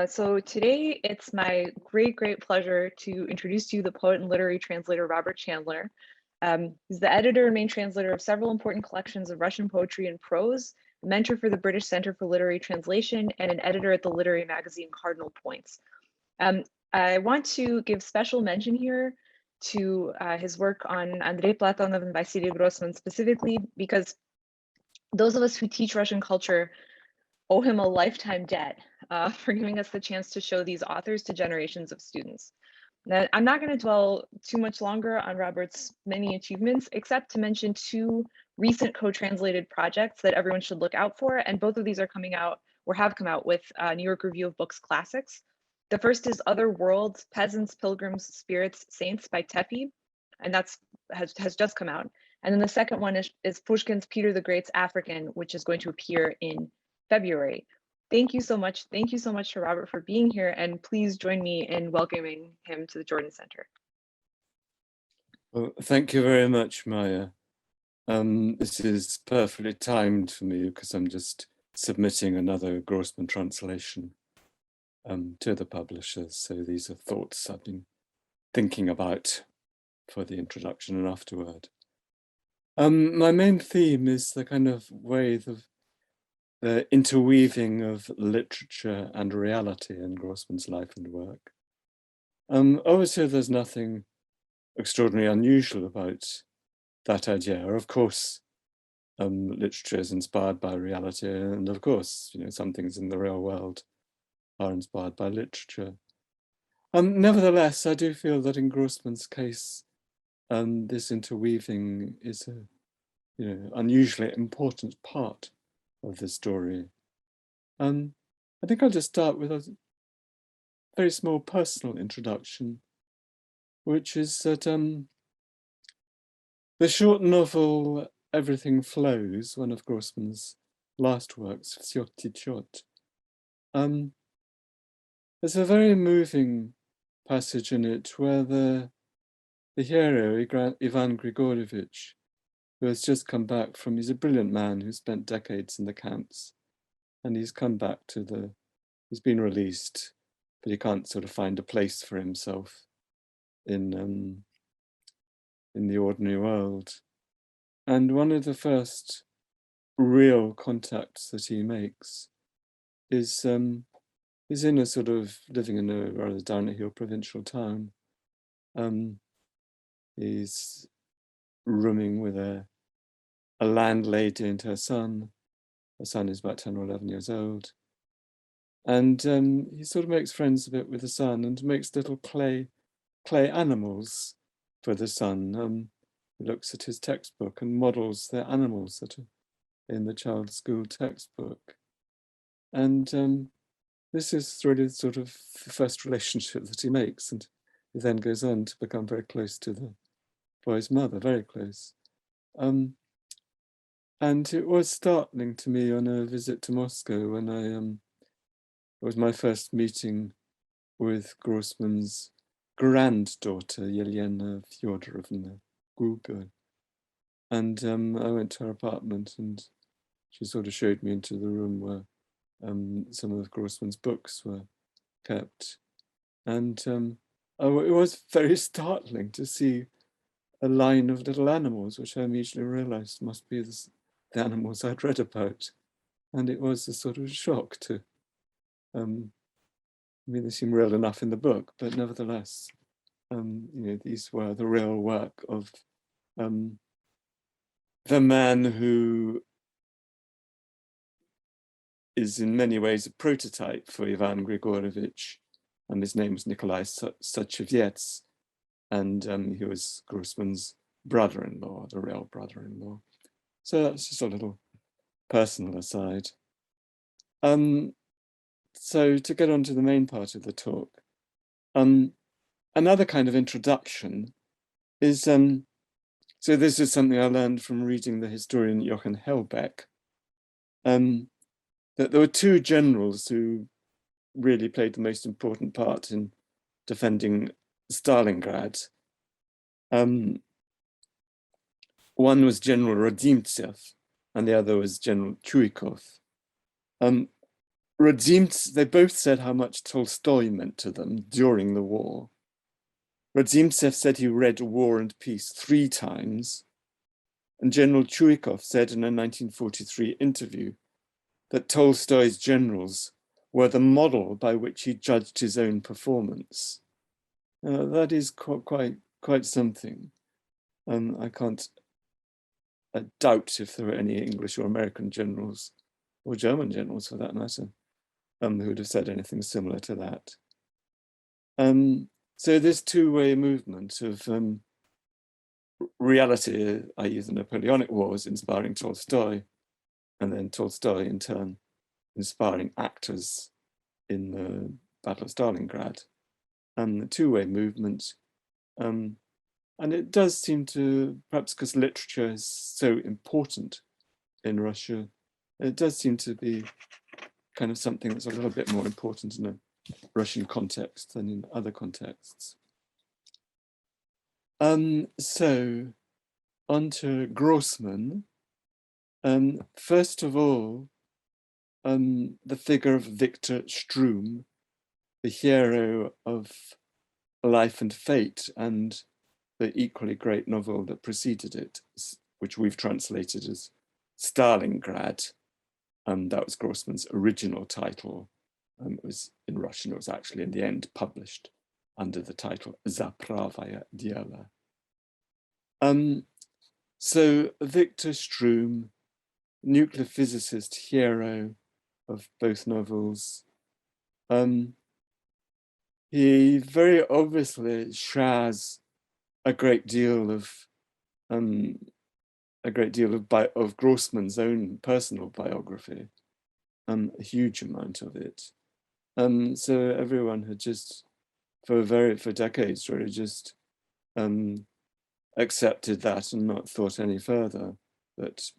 So today it's my great pleasure to introduce to you the poet and literary translator Robert Chandler. He's the editor and main translator of several important collections of Russian poetry and prose, a mentor for the British Center for Literary Translation, and an editor at the literary magazine Cardinal Points. I want to give special mention here to his work on Andrey Platonov and Vasily Grossman specifically, because those of us who teach Russian culture owe him a lifetime debt for giving us the chance to show these authors to generations of students. Now, I'm not going to dwell too much longer on Robert's many achievements, except to mention two recent co-translated projects that everyone should look out for, and both of these are coming out or have come out with New York Review of Books Classics. The first is Other Worlds, Peasants, Pilgrims, Spirits, Saints by Tefi, and has just come out. And then the second one is Pushkin's Peter the Great's African, which is going to appear in February. Thank you so much. Thank you so much to Robert for being here, and please join me in welcoming him to the Jordan Center. Well, thank you very much, Maya. This is perfectly timed for me because I'm just submitting another Grossman translation to the publishers. So these are thoughts I've been thinking about for the introduction and afterward. My main theme is the kind of way the interweaving of literature and reality in Grossman's life and work. Obviously, there's nothing extraordinarily unusual about that idea. Of course, literature is inspired by reality, and of course, some things in the real world are inspired by literature. Nevertheless, I do feel that in Grossman's case, this interweaving is a unusually important part of the story. I think I'll just start with a very small personal introduction, which is that the short novel Everything Flows, one of Grossman's last works, Всё течёт, there's a very moving passage in it where the hero, Ivan Grigorievich, who has just come back from, he's a brilliant man who spent decades in the camps, and he's come back he's been released, but he can't sort of find a place for himself in the ordinary world. And one of the first real contacts that he makes is in a sort of living in a rather down-hill provincial town. He's rooming with a landlady and her son. Her son is about 10 or 11 years old. And he sort of makes friends a bit with the son and makes little clay animals for the son. He looks at his textbook and models the animals that are in the child's school textbook. And this is really sort of the first relationship that he makes. And he then goes on to become very close to the boy's mother, very close. And it was startling to me on a visit to Moscow when it was my first meeting with Grossman's granddaughter, Yelena Fyodorovna Guga. And I went to her apartment and she sort of showed me into the room where some of Grossman's books were kept. And it was very startling to see a line of little animals, which I immediately realized must be the animals I'd read about. And it was a sort of shock to, I mean, they seem real enough in the book, but nevertheless, these were the real work of the man who is in many ways a prototype for Ivan Grigorievich. His name was Nikolai Sachevyets, and he was Grossman's brother-in-law, the real brother-in-law. So that's just a little personal aside. So to get on to the main part of the talk, another kind of introduction is, so this is something I learned from reading the historian Johann Hellbeck, that there were two generals who really played the most important part in defending Stalingrad. One was General Rodimtsev, and the other was General Chuikov. They both said how much Tolstoy meant to them during the war. Radzimtsev said he read War and Peace 3 times, and General Chuikov said in a 1943 interview that Tolstoy's generals were the model by which he judged his own performance. That is quite something. I can't doubt if there were any English or American generals, or German generals for that matter, who would have said anything similar to that. So this two-way movement of reality, i.e. the Napoleonic Wars, inspiring Tolstoy, and then Tolstoy in turn inspiring actors in the Battle of Stalingrad, and the two-way movement. And it does seem to, perhaps because literature is so important in Russia, it does seem to be kind of something that's a little bit more important in a Russian context than in other contexts. So on to Grossman. First of all, the figure of Viktor Shtrum, the hero of Life and Fate and the equally great novel that preceded it, which we've translated as Stalingrad. That was Grossman's original title. It was in Russian, it was actually in the end published under the title Za pravaya dyelo. So Viktor Shtrum, nuclear physicist, hero of both novels, he very obviously shares a great deal of Grossman's own personal biography, a huge amount of it. So everyone had just, for decades, really just accepted that and not thought any further that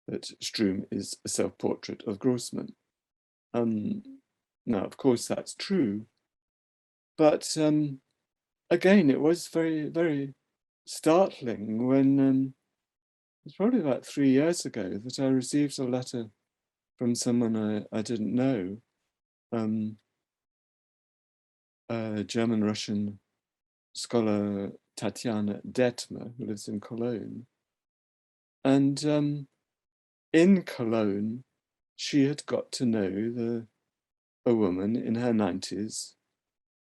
that Shtrum is a self-portrait of Grossman. Now, of course, that's true, but again, it was very, very startling when it was probably about 3 years ago that I received a letter from someone I didn't know, a German-Russian scholar, Tatiana Detmer, who lives in Cologne. And in Cologne, she had got to know a woman in her 90s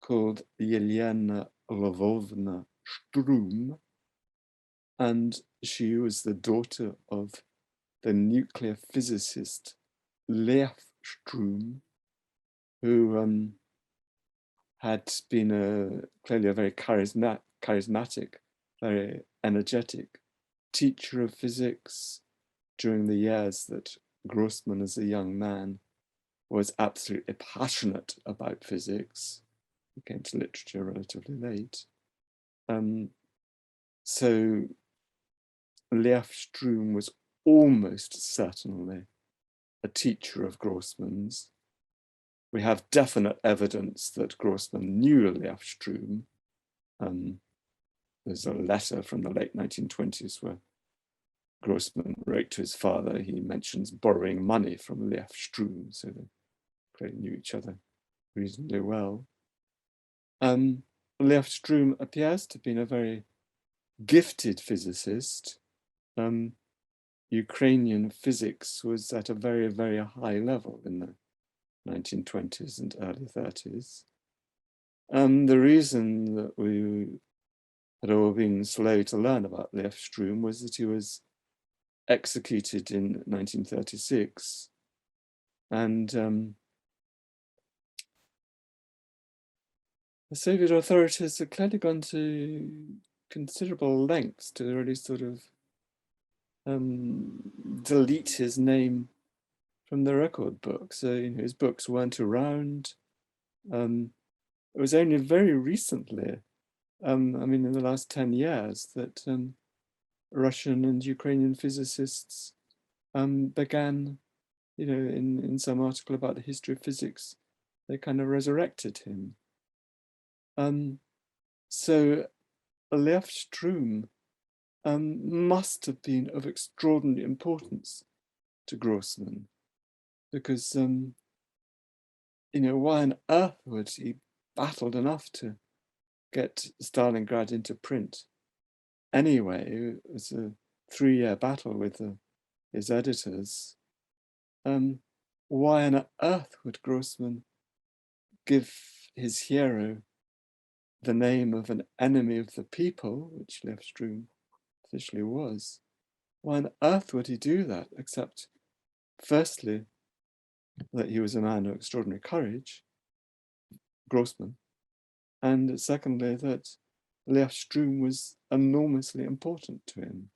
called Yelena Lvovna Shtrum, and she was the daughter of the nuclear physicist Lev Shtrum, who had been clearly a very charismatic, very energetic teacher of physics during the years that Grossman, as a young man, was absolutely passionate about physics. He came to literature relatively late. So Lev Shtrum was almost certainly a teacher of Grossman's. We have definite evidence that Grossman knew Lev Shtrum. There's a letter from the late 1920s where Grossman wrote to his father. He mentions borrowing money from Lev Shtrum, so they clearly knew each other reasonably well. Lev Shtrum appears to have been a very gifted physicist. Ukrainian physics was at a very, very high level in the 1920s and early 30s. The reason that we had all been slow to learn about Lev Shtrum was that he was executed in 1936. And the Soviet authorities had clearly gone to considerable lengths to really sort of delete his name from the record book. So his books weren't around. It was only very recently, I mean, in the last 10 years, that Russian and Ukrainian physicists began, in some article about the history of physics, they kind of resurrected him. So Lev Shtrum must have been of extraordinary importance to Grossman. because, why on earth would he battled enough to get Stalingrad into print? Anyway, it was a 3-year battle with his editors. Why on earth would Grossman give his hero the name of an enemy of the people, which Lev Shtrum officially was? Why on earth would he do that, except firstly, that he was a man of extraordinary courage, Grossman, and secondly, that Lev Shtrum was enormously important to him.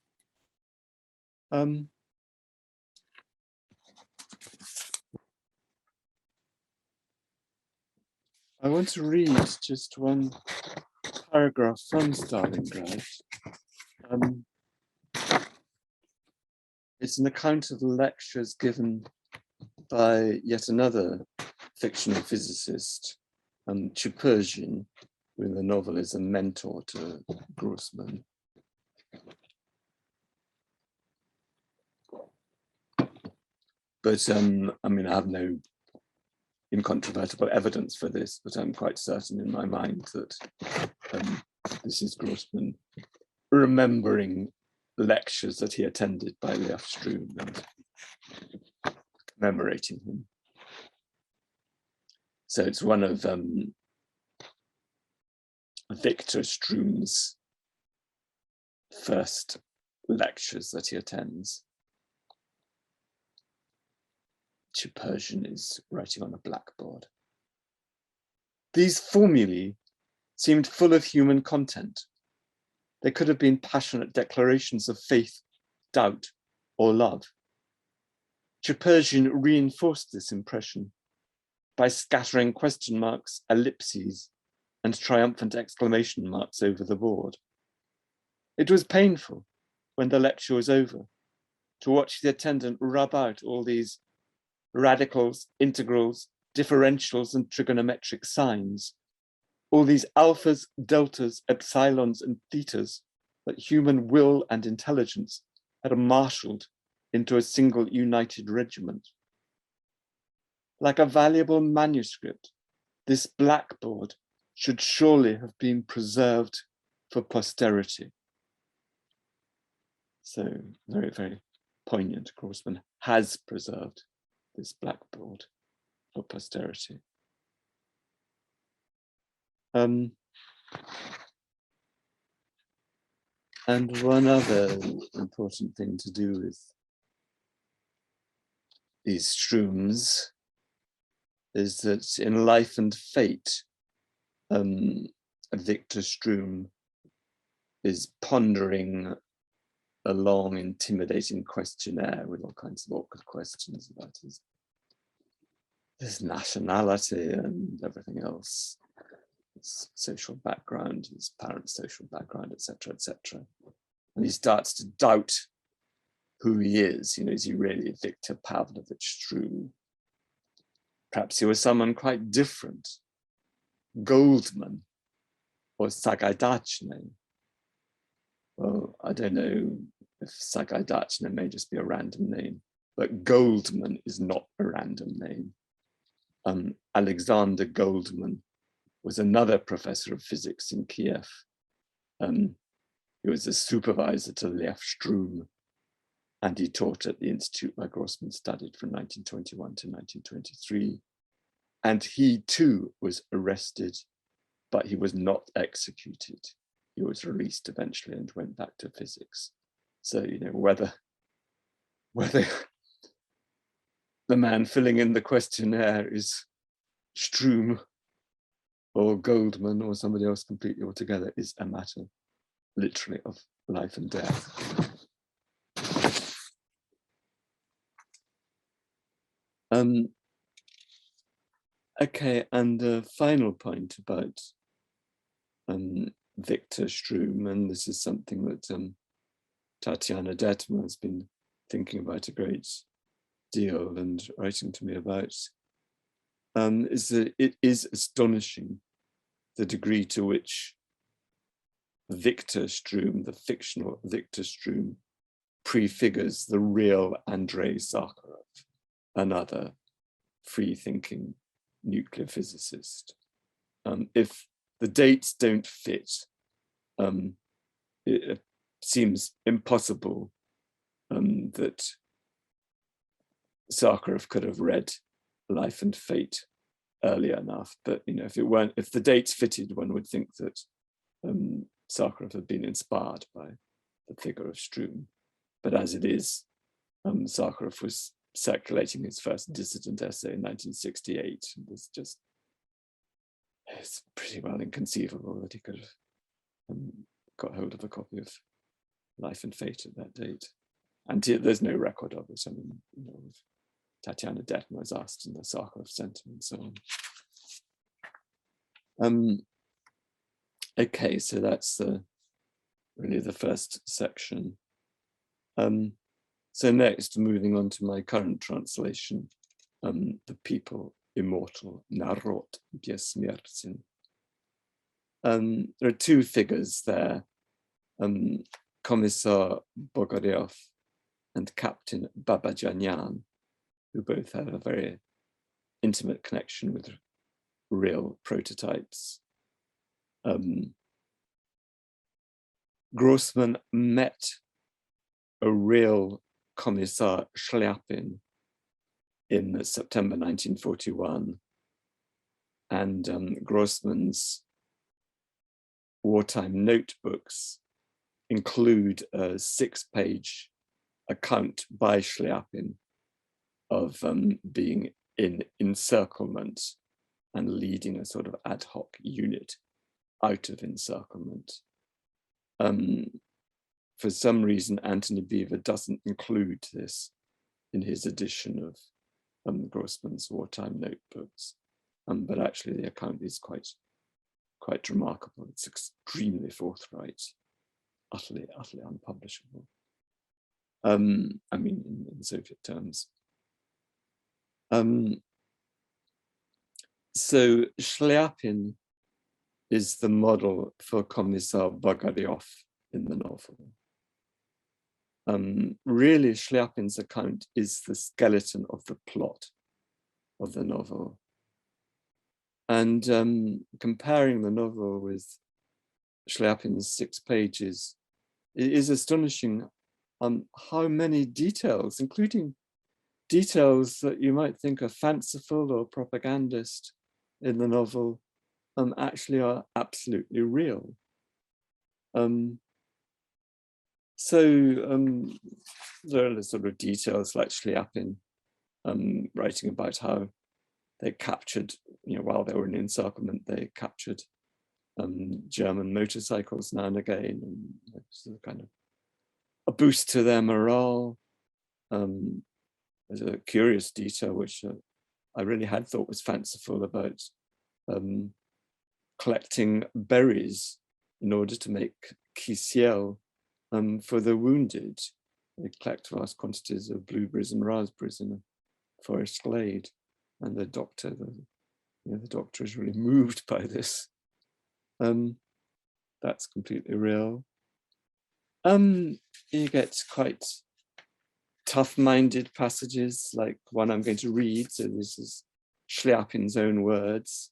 I want to read just one paragraph from Stalingrad. It's an account of the lectures given by yet another fictional physicist, Purges, with the novel as a mentor to Grossman. But I have no incontrovertible evidence for this, but I'm quite certain in my mind that this is Grossman remembering lectures that he attended by Lev Shtrum and commemorating him. So it's one of Viktor Shtrum's first lectures that he attends. Persian is writing on a blackboard. These formulae seemed full of human content. They could have been passionate declarations of faith, doubt, or love. Persian reinforced this impression by scattering question marks, ellipses, and triumphant exclamation marks over the board. It was painful, when the lecture was over, to watch the attendant rub out all these radicals, integrals, differentials, and trigonometric signs, all these alphas, deltas, epsilons, and thetas that human will and intelligence had marshaled into a single united regiment. Like a valuable manuscript, this blackboard should surely have been preserved for posterity. So very, very poignant. Grossman has preserved this blackboard for posterity. And one other important thing to do with these Shtrums is that in Life and Fate, Viktor Shtrum is pondering a long, intimidating questionnaire with all kinds of awkward questions about his nationality and everything else, his social background, his parents' social background, etc., etc. And he starts to doubt who he is. Is he really Viktor Pavlovich Shtrum? Perhaps he was someone quite different, Goldman or Sagaidatchny. Well, I don't know if Sagaidatchny may just be a random name, but Goldman is not a random name. Alexander Goldman was another professor of physics in Kiev. He was a supervisor to Lev Shtrum, and he taught at the institute where Grossman studied from 1921 to 1923. And he too was arrested, but he was not executed. He was released eventually and went back to physics. So, whether the man filling in the questionnaire is Shtrum or Goldman or somebody else completely altogether is a matter literally of life and death. Okay, and the final point about Viktor Shtrum, and this is something that Tatiana Detmer has been thinking about a great deal and writing to me about, is that it is astonishing the degree to which Viktor Shtrum, the fictional Viktor Shtrum, prefigures the real Andrey Sakharov, another free-thinking nuclear physicist. If the dates don't fit, it seems impossible that Sakharov could have read Life and Fate early enough. But if the dates fitted, one would think that Sakharov had been inspired by the figure of Shtrum. But as it is, Sakharov was circulating his first dissident essay in 1968. It's pretty well inconceivable that he could have got hold of a copy of Life and Fate at that date. And there's no record of it. I mean, Tatiana Detmer was asked in the Sakharov Center and so on. Okay, so that's really the first section. So next, moving on to my current translation, The People Immortal, Narod Besmiertien. There are two figures there, Commissar Bogariov and Captain Babadjanian, who both have a very intimate connection with real prototypes. Grossman met a real Commissar Shliapin in September 1941, and Grossman's wartime notebooks include a 6-page account by Shliapin of being in encirclement and leading a sort of ad hoc unit out of encirclement. For some reason, Anthony Beevor doesn't include this in his edition of Grossman's wartime notebooks, but actually the account is quite remarkable. It's extremely forthright, utterly unpublishable. I mean, in Soviet terms. So Shliapin is the model for Commissar Bogariov in the novel. Really, Shliapin's account is the skeleton of the plot of the novel. And comparing the novel with Shliapin's 6 pages, it is astonishing how many details, including details that you might think are fanciful or propagandist in the novel, actually are absolutely real. There are the sort of details like Shliapin writing about how they captured, while they were in encirclement, they captured German motorcycles now and again, and it's kind of a boost to their morale. There's a curious detail which I really had thought was fanciful about collecting berries in order to make kisiel for the wounded. They collect vast quantities of blueberries and raspberries in a forest glade, and the doctor, the doctor is really moved by this. That's completely real. You get quite tough-minded passages, like one I'm going to read. So this is Shliapin's own words.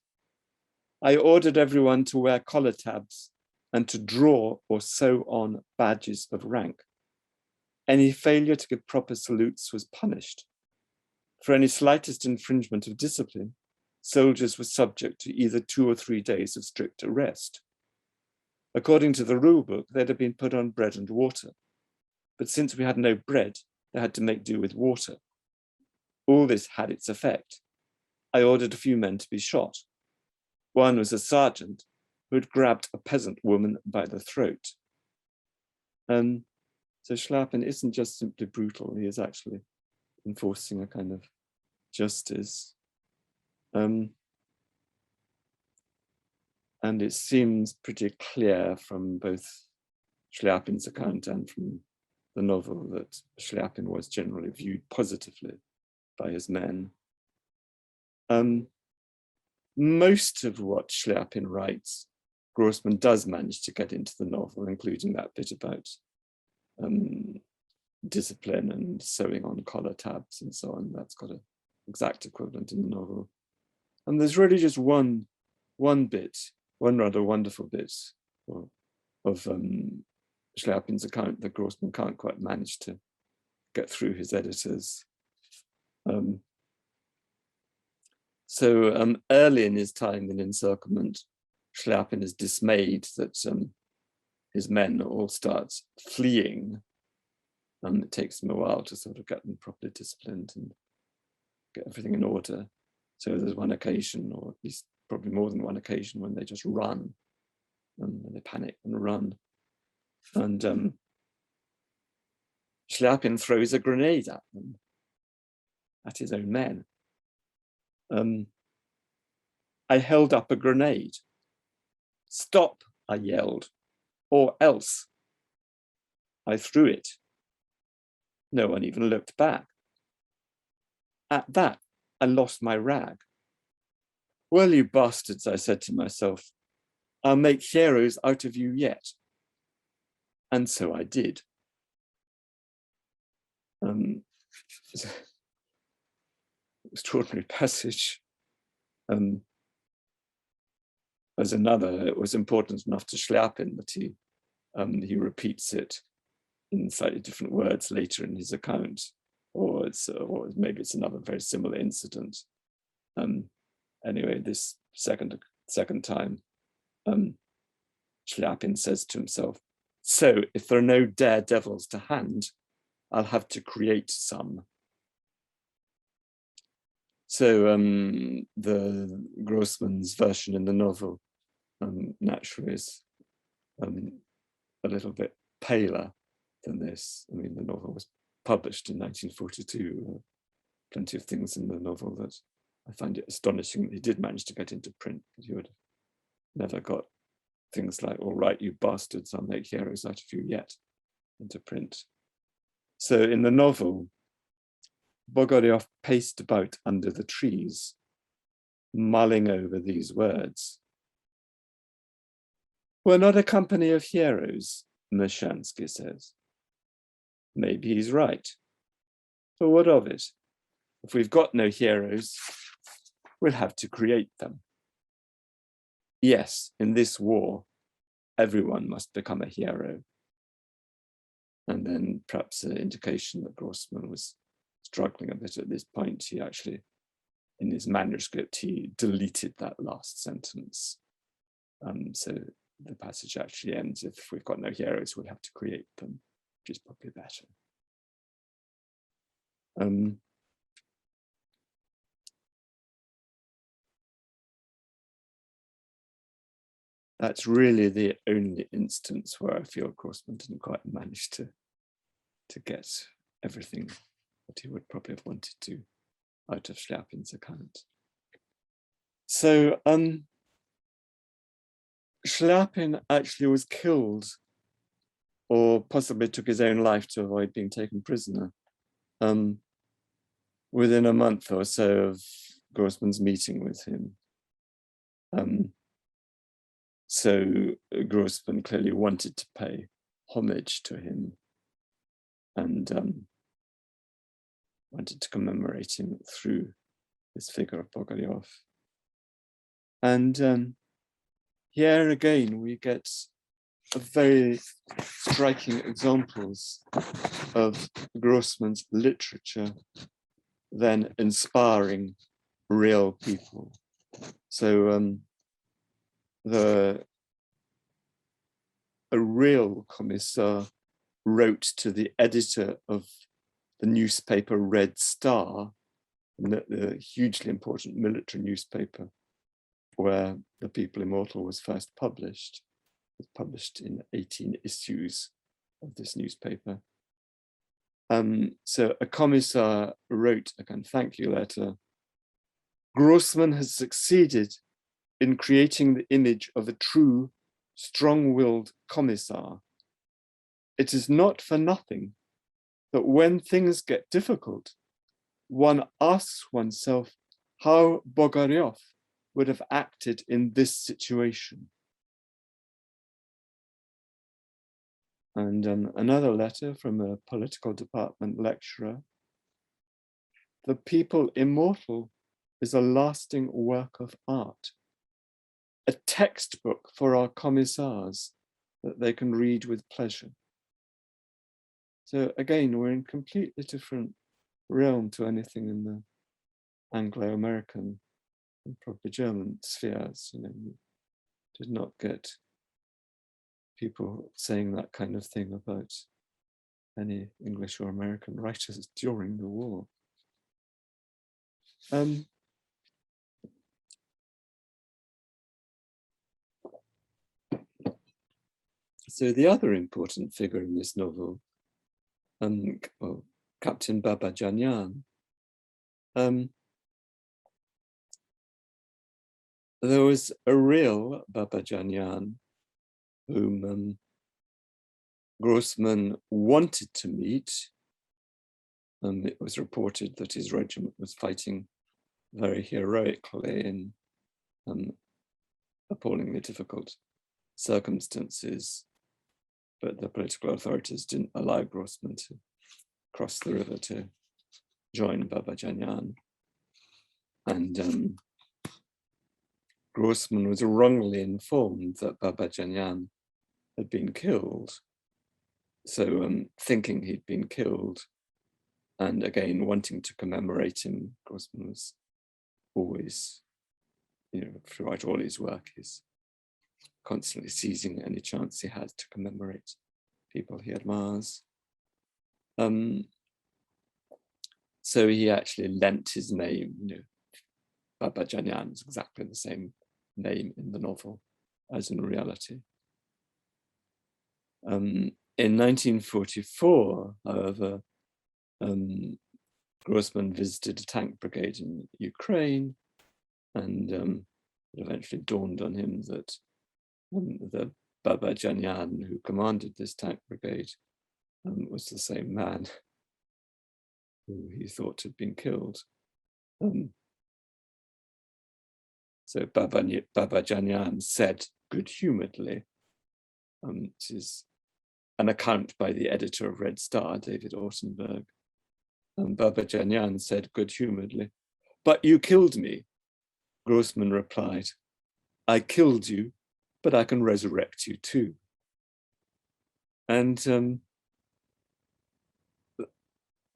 I ordered everyone to wear collar tabs and to draw or sew on badges of rank. Any failure to give proper salutes was punished. For any slightest infringement of discipline, soldiers were subject to either 2 or 3 days of strict arrest. According to the rule book, they'd have been put on bread and water. But since we had no bread, they had to make do with water. All this had its effect. I ordered a few men to be shot. One was a sergeant who had grabbed a peasant woman by the throat. So Shliapin isn't just simply brutal, he is actually enforcing a kind of justice. And it seems pretty clear from both Shliapin's account and from the novel that Shliapin was generally viewed positively by his men. Most of what Shliapin writes, Grossman does manage to get into the novel, including that bit about discipline and sewing on collar tabs and so on. That's got a exact equivalent in the novel. And there's really just one rather wonderful bit of Shliapin's account that Grossman can't quite manage to get through his editors. So early in his time in encirclement, Shliapin is dismayed that his men all start fleeing. It takes them a while to sort of get them properly disciplined and get everything in order. So there's one occasion, or at least probably more than one occasion, when they just run, and they panic and run. And Shliapin throws a grenade at them, at his own men. I held up a grenade. Stop, I yelled, or else. I threw it. No one even looked back. At that, I lost my rag. Well, you bastards, I said to myself, I'll make heroes out of you yet. And so I did. Extraordinary passage. As another, it was important enough to Shliapin that he repeats it in slightly different words later in his account, or maybe it's another very similar incident. Anyway, this second time, Shliapin says to himself, so if there are no daredevils to hand, I'll have to create some. So the Grossman's version in the novel naturally is a little bit paler than this. I mean, the novel was published in 1942. Plenty of things in the novel that I find it astonishing that he did manage to get into print, but he would have never got things like, all right, you bastards, I'll make heroes out of you yet, into print. So in the novel, Bogariov paced about under the trees, mulling over these words. We're not a company of heroes, Mershansky says. Maybe he's right. But what of it? If we've got no heroes, we'll have to create them. Yes, in this war, everyone must become a hero. And then perhaps an indication that Grossman was struggling a bit at this point. He actually, in his manuscript, he deleted that last sentence. So the passage actually ends, if we've got no heroes, we'll have to create them, which is probably better. That's really the only instance where I feel Grossman didn't quite manage to get everything that he would probably have wanted to out of Shliapin's account. So Shliapin actually was killed, or possibly took his own life to avoid being taken prisoner, within a month or so of Grossman's meeting with him. So Grossman clearly wanted to pay homage to him and wanted to commemorate him through this figure of Bogariov. And here again, we get a very striking examples of Grossman's literature then inspiring real people. So a real commissar wrote to the editor of the newspaper Red Star, the hugely important military newspaper where the People Immortal was first published. It was published in 18 issues of this newspaper. So a commissar wrote a kind of thank you letter. Grossman has succeeded in creating the image of a true, strong-willed commissar. It is not for nothing that when things get difficult, one asks oneself how Bogariov would have acted in this situation. And another letter from a political department lecturer. the People Immortal is a lasting work of art, a textbook for our commissars that they can read with pleasure. So again, we're in completely different realm to anything in the Anglo-American and probably German spheres. You know, you did not get people saying that kind of thing about any English or American writers during the war. So the other important figure in this novel, well, Captain Babadjanian, there was a real Babadjanian whom Grossman wanted to meet. It was reported that his regiment was fighting very heroically in appallingly difficult circumstances, but the political authorities didn't allow Grossman to cross the river to join Babadjanian. And Grossman was wrongly informed that Babadjanian had been killed. So thinking he'd been killed, and again, wanting to commemorate him, Grossman was always, you know, throughout all his work, he's constantly seizing any chance he had to commemorate people he admires. So he actually lent his name, you know, Babadjanian is exactly the same name in the novel as in reality. In 1944, however, Grossman visited a tank brigade in Ukraine, and it eventually dawned on him that the Babadjanian who commanded this tank brigade was the same man who he thought had been killed. So Babadjanian said good-humouredly, this is an account by the editor of Red Star, David Ortenberg. Babadjanian said good-humouredly, "But you killed me." Grossman replied, "I killed you, but I can resurrect you too." And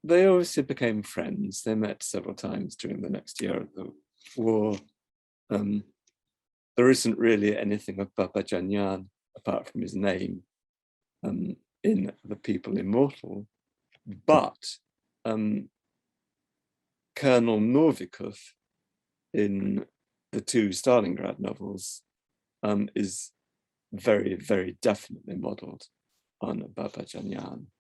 they obviously became friends. They met several times during the next year of the war. There isn't really anything of Babadjanian apart from his name in The People Immortal, but Colonel Novikov in the two Stalingrad novels is very, very definitely modeled on Babadjanian.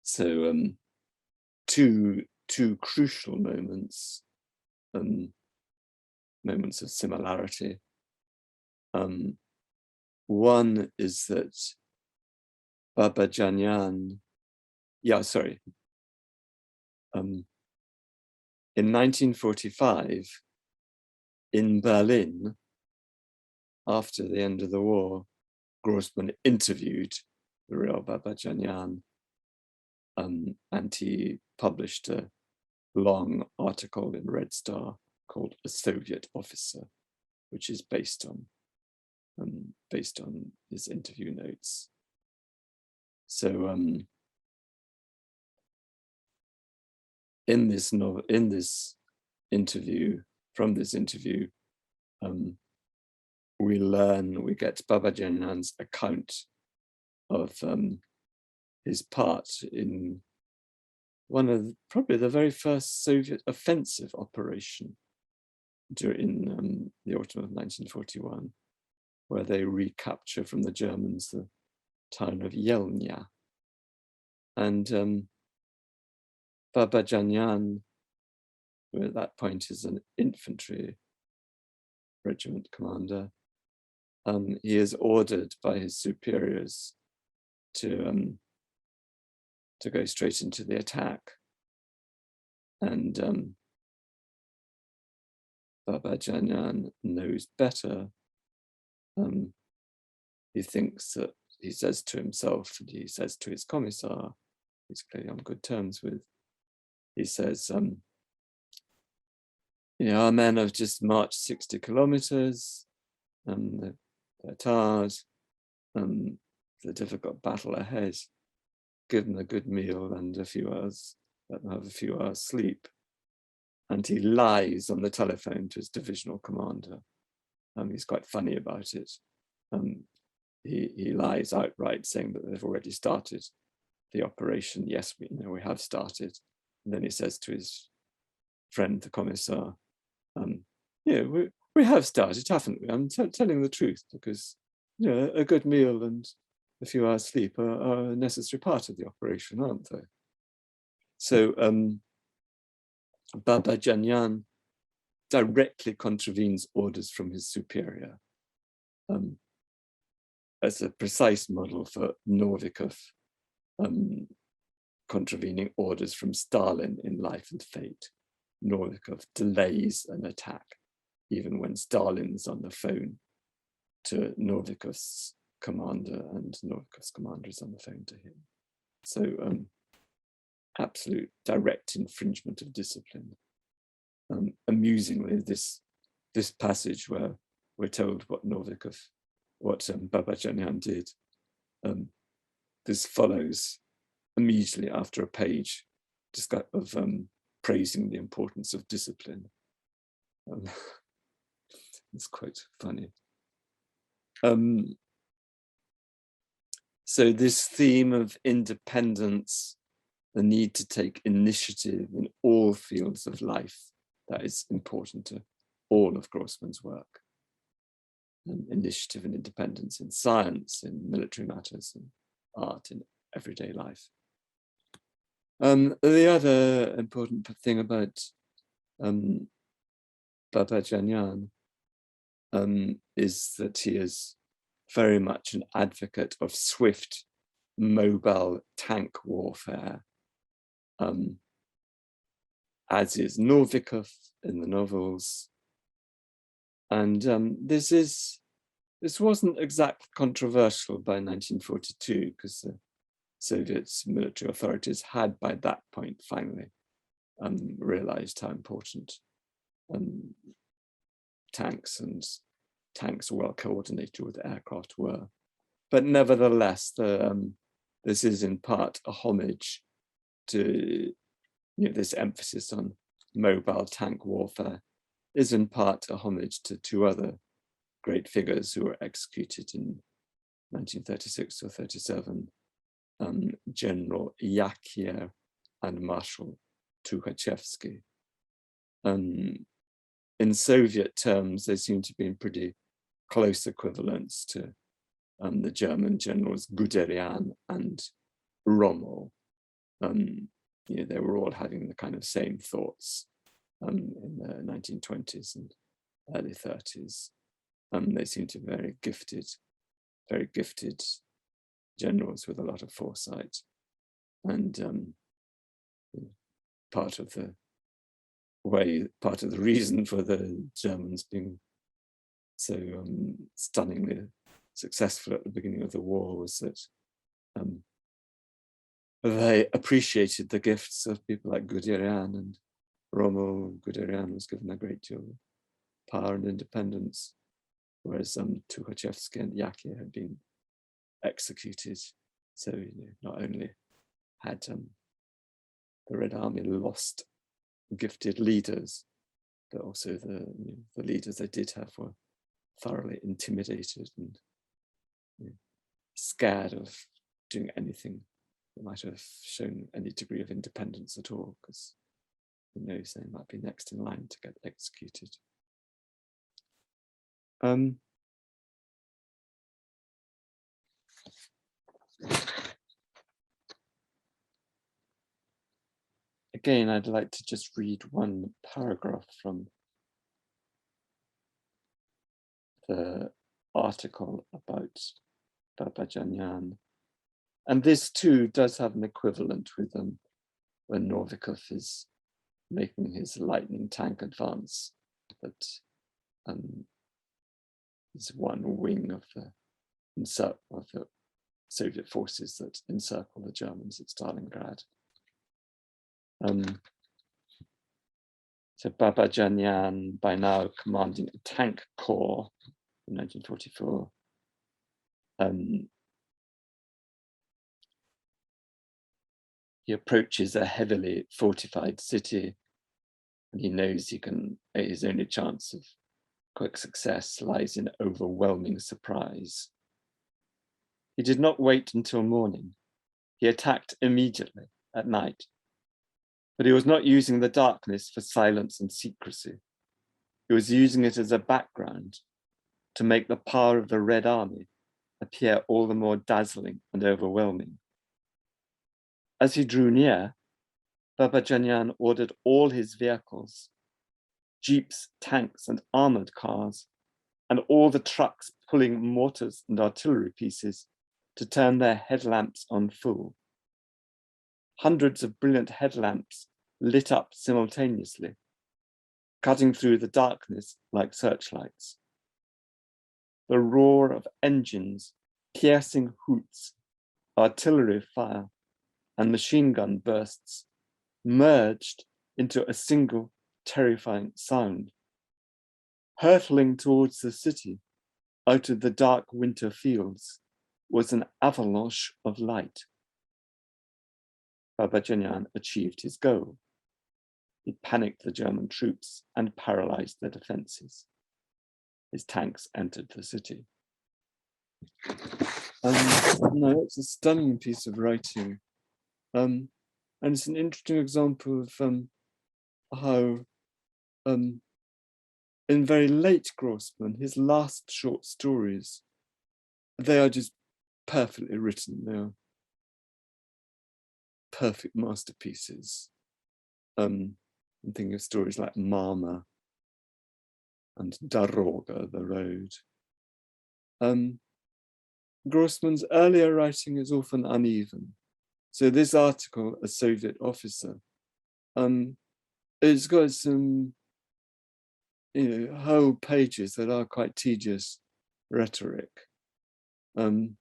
So two crucial moments, moments of similarity. One is that Babadjanian, in 1945, in Berlin, after the end of the war, Grossman interviewed the real Babadjanian, and he published a long article in Red Star called "A Soviet Officer," which is based on his interview notes. So in this novel, in this interview, from this interview, we get Babadjanian's account of his part in one of probably the very first Soviet offensive operation during the autumn of 1941, where they recapture from the Germans the town of Yelnya. And Babadjanian, who at that point is an infantry regiment commander, he is ordered by his superiors to go straight into the attack. And Babadjanian knows better. He thinks that he says to himself, and he says to his commissar, he's clearly on good terms with, he says, our men have just marched 60 kilometers, they're tired, the difficult battle ahead. Give them a good meal and a few hours, let them have a few hours sleep. And he lies on the telephone to his divisional commander. He's quite funny about it. He lies outright, saying that they've already started the operation. Yes, we have started. And then he says to his friend, the commissar, we have started, haven't we? I'm telling the truth, because a good meal and a few hours sleep are a necessary part of the operation, aren't they? So Babadjanian directly contravenes orders from his superior as a precise model for Novikov contravening orders from Stalin in Life and Fate. Novikov delays an attack even when Stalin's on the phone to Novikov's commander, and Novikov's commander is on the phone to him. So absolute direct infringement of discipline. Amusingly, this passage where we're told what Babadjanian did, this follows immediately after a page of praising the importance of discipline. It's quite funny. So this theme of independence, the need to take initiative in all fields of life, that is important to all of Grossman's work. Initiative and independence in science, in military matters, in art, in everyday life. The other important thing about Babadjanian is that he is very much an advocate of swift, mobile tank warfare, as is Novikov in the novels. And this wasn't exactly controversial by 1942, because the Soviet military authorities had by that point finally realized how important tanks well coordinated with aircraft were. But nevertheless, this is in part a homage to this emphasis on mobile tank warfare, is in part a homage to two other great figures who were executed in 1936 or 37, General Yakier and Marshal Tukhachevsky. In Soviet terms, they seem to be in pretty close equivalents to the German generals Guderian and Rommel. They were all having the kind of same thoughts in the 1920s and early 30s. They seem to be very gifted generals with a lot of foresight. And part of the reason for the Germans being so stunningly successful at the beginning of the war was that they appreciated the gifts of people like Guderian and Rommel. Guderian was given a great deal of power and independence, whereas Tukhachevsky and Yakier had been executed. So not only had the Red Army lost gifted leaders, but also the leaders they did have were thoroughly intimidated and scared of doing anything that might have shown any degree of independence at all, because they might be next in line to get executed. Again, I'd like to just read one paragraph from the article about Babadjanian. And this too does have an equivalent with when Novikov is making his lightning tank advance, that is one wing of the Soviet forces that encircle the Germans at Stalingrad. So Babadjanian, by now commanding a tank corps in 1944, he approaches a heavily fortified city, and he knows his only chance of quick success lies in overwhelming surprise. He did not wait until morning. He attacked immediately at night, but he was not using the darkness for silence and secrecy. He was using it as a background to make the power of the Red Army appear all the more dazzling and overwhelming. As he drew near, Babadjanian ordered all his vehicles, jeeps, tanks, and armored cars, and all the trucks pulling mortars and artillery pieces to turn their headlamps on full. Hundreds of brilliant headlamps lit up simultaneously, cutting through the darkness like searchlights. The roar of engines, piercing hoots, artillery fire, and machine gun bursts merged into a single terrifying sound. Hurtling towards the city, out of the dark winter fields, was an avalanche of light. Babadjanian achieved his goal. He panicked the German troops and paralyzed their defenses. His tanks entered the city. No, it's a stunning piece of writing. And it's an interesting example of how in very late Grossman, his last short stories, they are just perfectly written. They are perfect masterpieces. I'm thinking of stories like Mama and Daroga, the road. Grossman's earlier writing is often uneven. So this article, A Soviet Officer, it's got some whole pages that are quite tedious rhetoric. And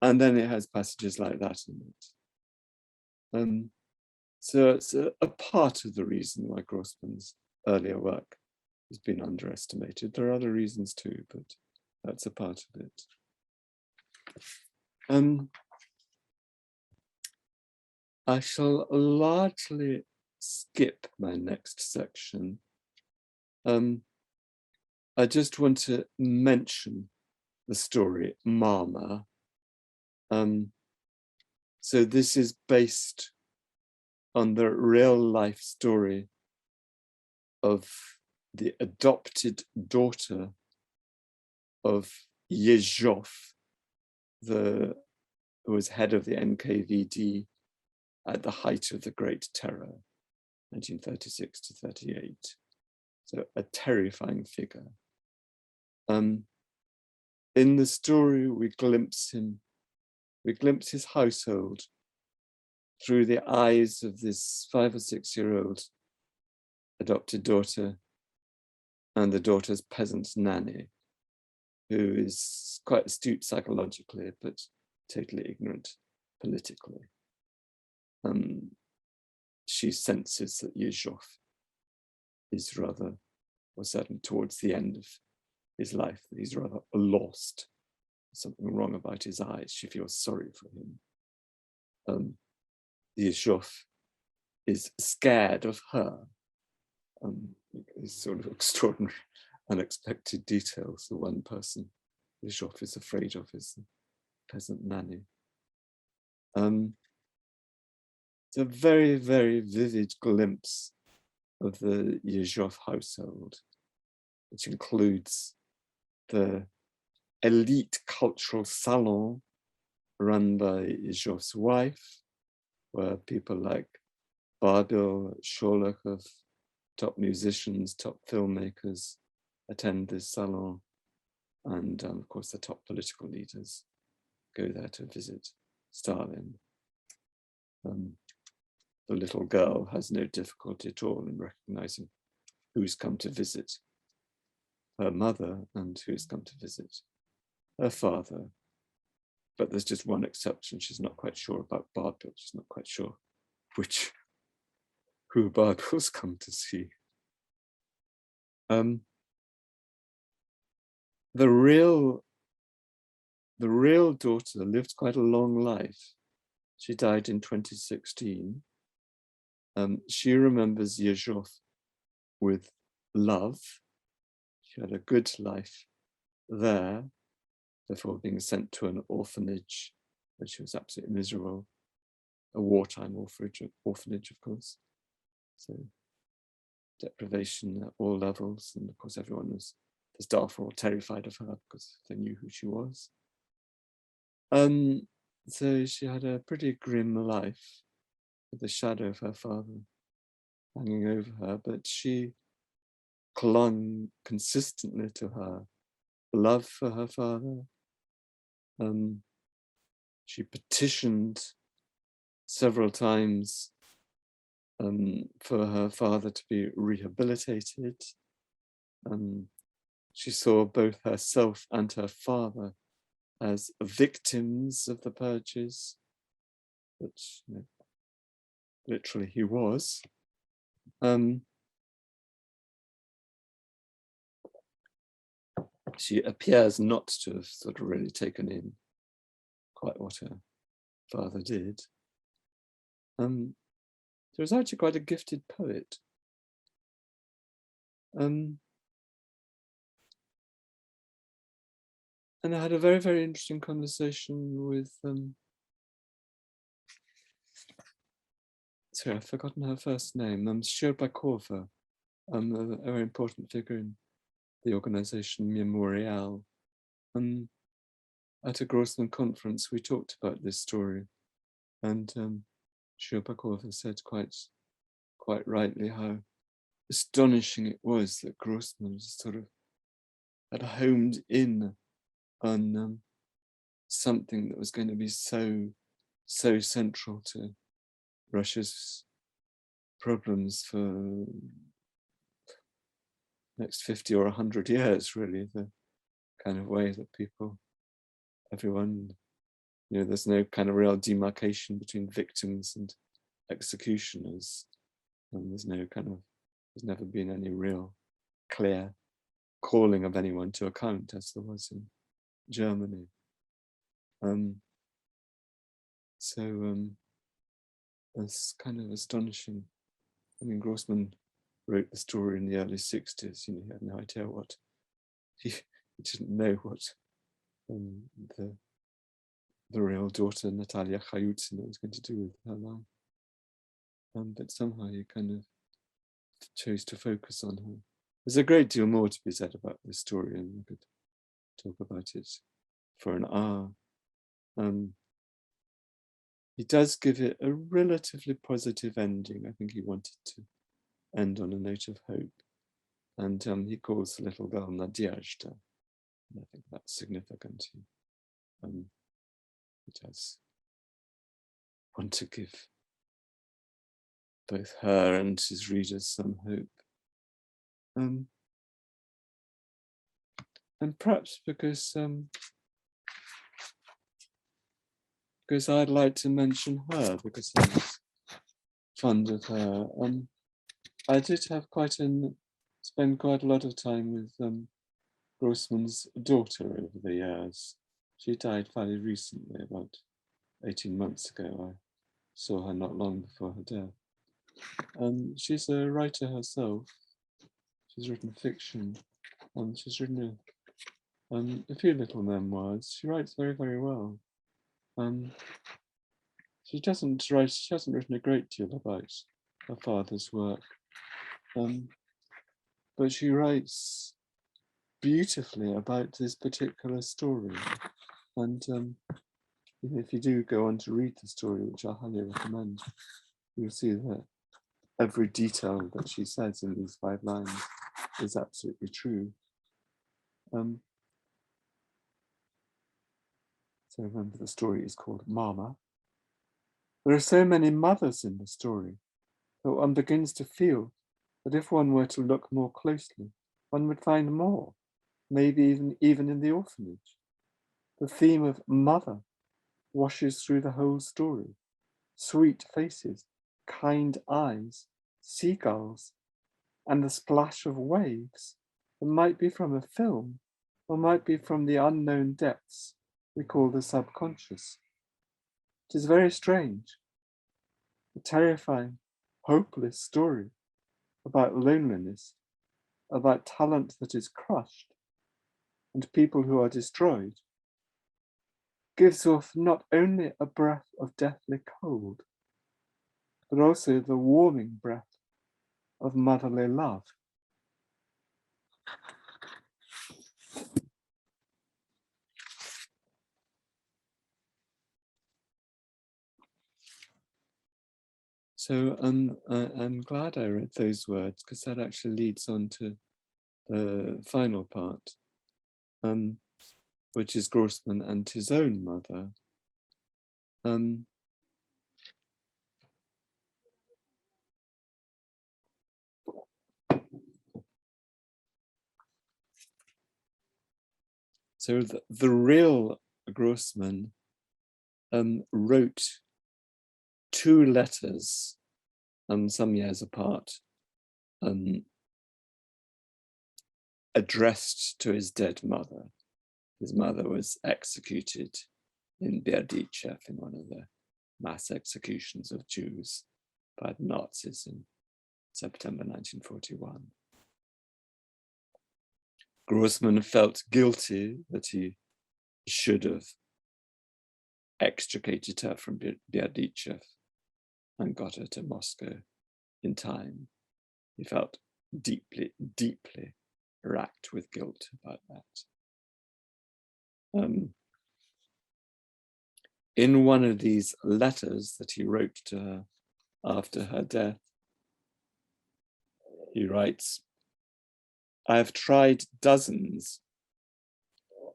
then it has passages like that in it. So it's a part of the reason why Grossman's earlier work has been underestimated. There are other reasons too, but that's a part of it. I shall largely skip my next section. I just want to mention the story Mama. So this is based on the real life story of the adopted daughter of Yezhov, who was head of the NKVD at the height of the Great Terror, 1936 to 38. So a terrifying figure. In the story, we glimpse his household through the eyes of this 5 or 6 year old adopted daughter and the daughter's peasant nanny, who is quite astute psychologically, but totally ignorant politically. She senses that Yezhov is rather, or certainly towards the end of his life, that he's rather lost. Something wrong about his eyes. She feels sorry for him. Yezhov is scared of her. These sort of extraordinary, unexpected details. The one person Yezhov is afraid of is the peasant nanny. It's a very, very vivid glimpse of the Yezhov household, which includes the elite cultural salon run by Yezhov's wife, where people like Babil, Sholokhov, top musicians, top filmmakers attend this salon. And of course, the top political leaders go there to visit Stalin. The little girl has no difficulty at all in recognizing who's come to visit her mother and who's come to visit her father. but there's just one exception. She's not quite sure about Barbara. She's not quite sure who Barbara's come to see. The real daughter lived quite a long life. She died in 2016. She remembers Yezhov with love. She had a good life there before being sent to an orphanage where she was absolutely miserable, a wartime orphanage, of course. So deprivation at all levels, and of course everyone was, the staff were all terrified of her because they knew who she was. So she had a pretty grim life with the shadow of her father hanging over her, but she clung consistently to her love for her father. She petitioned several times for her father to be rehabilitated. She saw both herself and her father as victims of the Purges, which literally he was. She appears not to have sort of really taken in quite what her father did. She was actually quite a gifted poet. And I had a very, very interesting conversation with, sorry, I've forgotten her first name, Shliapin, a very important figure in the organization Memorial. At a Grossman conference, we talked about this story, and Shliapin said quite rightly how astonishing it was that Grossman sort of had homed in on something that was going to be so central to Russia's problems for next 50 or 100 years, really, the kind of way that everyone, there's no kind of real demarcation between victims and executioners, and there's never been any real clear calling of anyone to account as there was in Germany. It's kind of astonishing. I mean, Grossman wrote the story in the early 60s. He had no idea what, he didn't know what the real daughter, Natalia Khayutsina, was going to do with her life. But somehow he kind of chose to focus on her. There's a great deal more to be said about this story, and we could talk about it for an hour. He does give it a relatively positive ending. I think he wanted to end on a note of hope. And he calls the little girl Nadyezhda. And I think that's significant. He does want to give both her and his readers some hope. And perhaps because I'd like to mention her, because I was fond of her. I did have spend quite a lot of time with Grossman's daughter over the years. She died fairly recently, about 18 months ago. I saw her not long before her death. She's a writer herself. She's written fiction, and she's written a few little memoirs. She writes very, very well. She hasn't written a great deal about her father's work, but she writes beautifully about this particular story. And if you do go on to read the story, which I highly recommend, you'll see that every detail that she says in these 5 lines is absolutely true. So remember, the story is called Mama. There are so many mothers in the story that one begins to feel that if one were to look more closely, one would find more, maybe even in the orphanage. The theme of mother washes through the whole story. Sweet faces, kind eyes, seagulls, and the splash of waves that might be from a film or might be from the unknown depths we call the subconscious. It is very strange, a terrifying, hopeless story about loneliness, about talent that is crushed and people who are destroyed, gives off not only a breath of deathly cold, but also the warming breath of motherly love. So I'm glad I read those words, because that actually leads on to the final part, which is Grossman and his own mother. So the real Grossman wrote 2 letters, some years apart, addressed to his dead mother. His mother was executed in Berdichev, in one of the mass executions of Jews by the Nazis in September 1941. Grossman felt guilty that he should have extricated her from Berdichev and got her to Moscow in time. He felt deeply, deeply racked with guilt about that. In one of these letters that he wrote to her after her death, he writes, "I have tried dozens,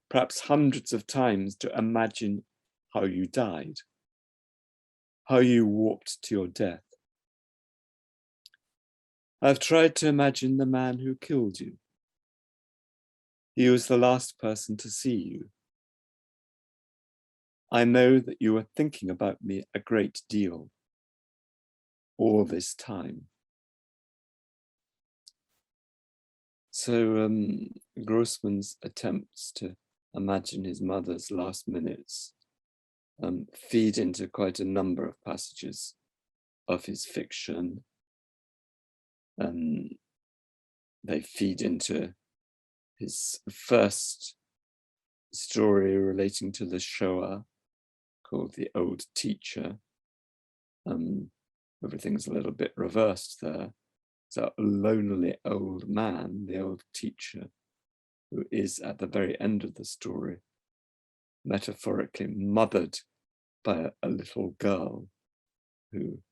perhaps hundreds of times to imagine how you died, how you walked to your death. I've tried to imagine the man who killed you. He was the last person to see you. I know that you were thinking about me a great deal all this time." So Grossman's attempts to imagine his mother's last minutes feed into quite a number of passages of his fiction. They feed into his first story relating to the Shoah, called The Old Teacher. Everything's a little bit reversed there. So a lonely old man, the old teacher, who is at the very end of the story, metaphorically mothered by a little girl who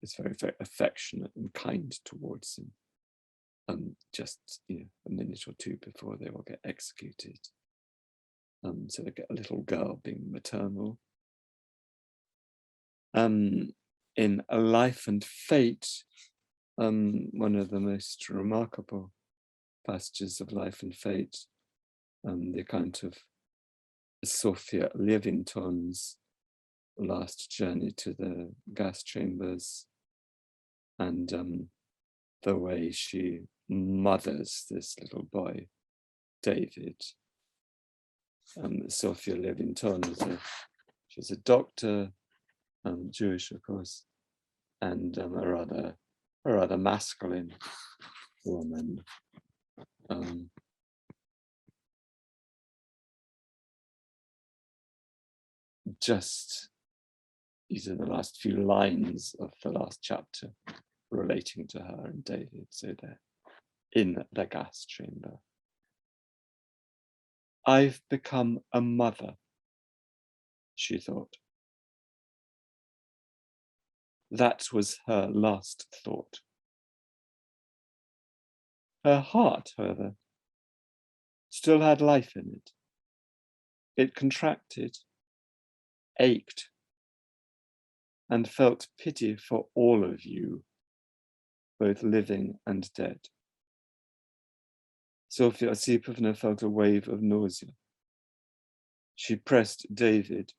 is very, very affectionate and kind towards him. Just a minute or two before they all get executed. So they get a little girl being maternal. In A Life and Fate, one of the most remarkable passages of Life and Fate, the account of Sofia Levington's last journey to the gas chambers, and the way she mothers this little boy, David. Sofia Levington she's a doctor, Jewish, of course, and a rather masculine woman. Just these are the last few lines of the last chapter relating to her and David. So they're in the gas chamber. "I've become a mother," she thought. That was her last thought. Her heart, however, still had life in it. It contracted, ached, and felt pity for all of you, both living and dead. Sofia Osipovna felt a wave of nausea. She pressed David,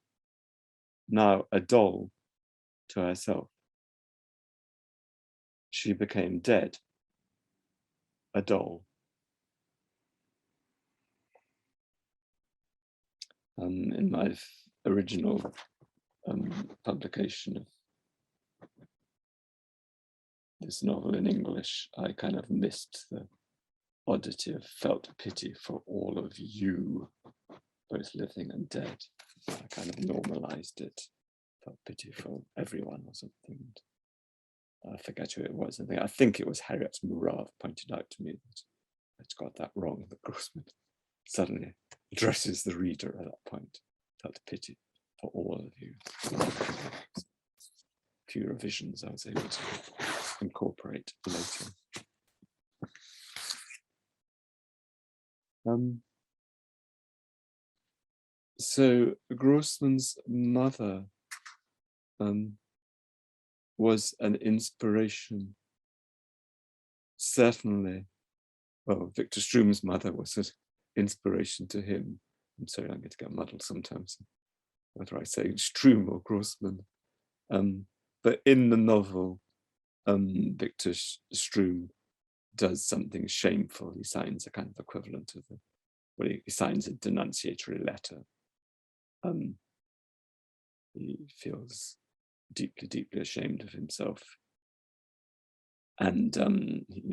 now a doll to herself. She became dead, a doll. In my original publication of this novel in English, I kind of missed the oddity of felt pity for all of you, both living and dead. I kind of normalized it, felt pity for everyone or something. I forget who it was. I think it was Harriet Murad pointed out to me that I'd got that wrong, that Grossman suddenly addresses the reader at that point. Felt pity for all of you. A few revisions I was able to incorporate later. So Grossman's mother was an inspiration, certainly. Well, Viktor Shtrum's mother was an inspiration to him. I'm sorry, I'm going to get muddled sometimes, whether I say Shtrum or Grossman. But in the novel, Viktor Shtrum does something shameful. He signs a kind of equivalent of he signs a denunciatory letter. He feels deeply, deeply ashamed of himself. And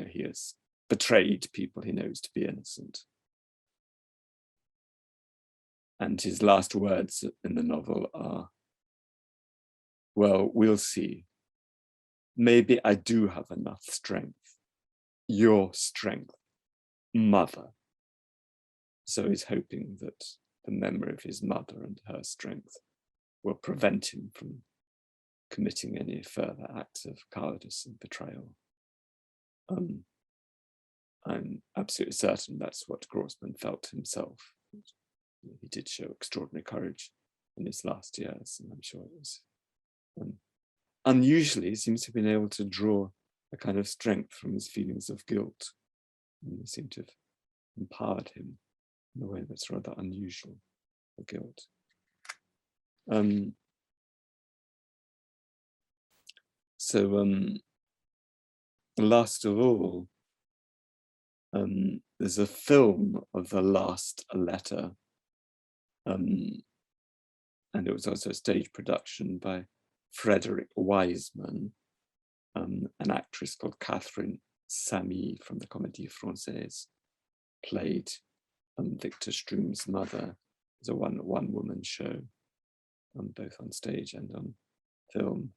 he has betrayed people he knows to be innocent. And his last words in the novel are, well, we'll see. Maybe I do have enough strength. Your strength, mother. So he's hoping that the memory of his mother and her strength will prevent him from committing any further acts of cowardice and betrayal. I'm absolutely certain that's what Grossman felt himself. He did show extraordinary courage in his last years, and I'm sure it was unusually, he seems to have been able to draw a kind of strength from his feelings of guilt. And they seem to have empowered him in a way that's rather unusual for guilt. Last of all, there's a film of the last letter, and it was also a stage production by Frederick Wiseman, an actress called Catherine Samy from the Comédie Française, played Viktor Shtrum's mother. It's a one-woman show, both on stage and on film.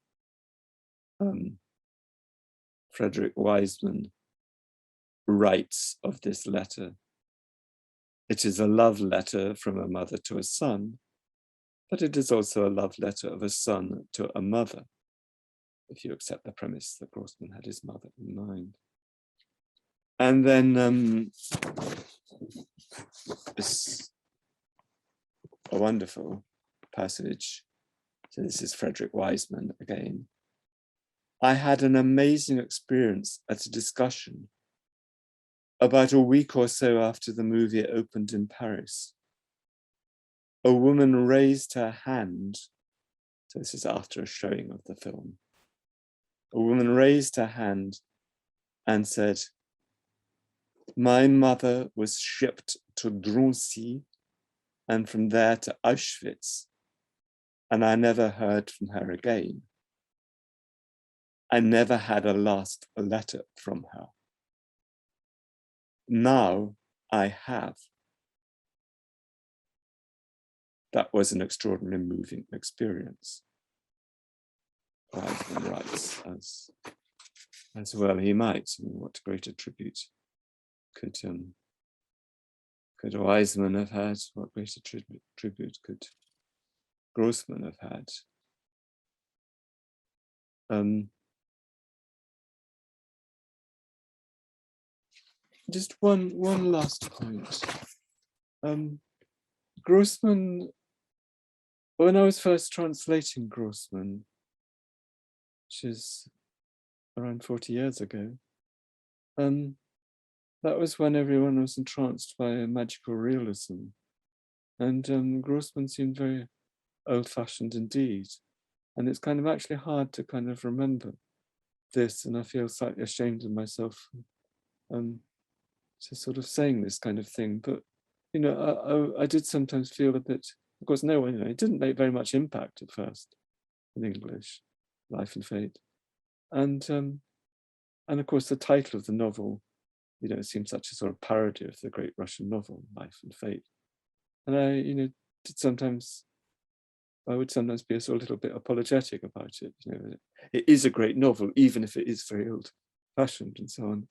Frederick Wiseman writes of this letter, it is a love letter from a mother to a son, but it is also a love letter of a son to a mother, if you accept the premise that Grossman had his mother in mind. And then this a wonderful passage. So this is Frederick Wiseman again. I had an amazing experience at a discussion about a week or so after the movie opened in Paris. A woman raised her hand. So this is after a showing of the film. A woman raised her hand and said, my mother was shipped to Drancy and from there to Auschwitz, and I never heard from her again. I never had a last letter from her. Now I have. That was an extraordinarily moving experience. Wiseman writes as well he might. I mean, what greater tribute could Wiseman have had? What greater tribute could Grossman have had? Just one last point. Grossman, when I was first translating Grossman, which is around 40 years ago, that was when everyone was entranced by magical realism. And Grossman seemed very old-fashioned indeed. And it's kind of actually hard to kind of remember this, and I feel slightly ashamed of myself to sort of saying this kind of thing. But, you know, I did sometimes feel a bit, of course, no one, you know, it didn't make very much impact at first in English, Life and Fate. And of course, the title of the novel, you know, seems such a sort of parody of the great Russian novel, Life and Fate. And I, you know, I would sometimes be a sort of little bit apologetic about it. You know, it is a great novel, even if it is very old-fashioned and so on.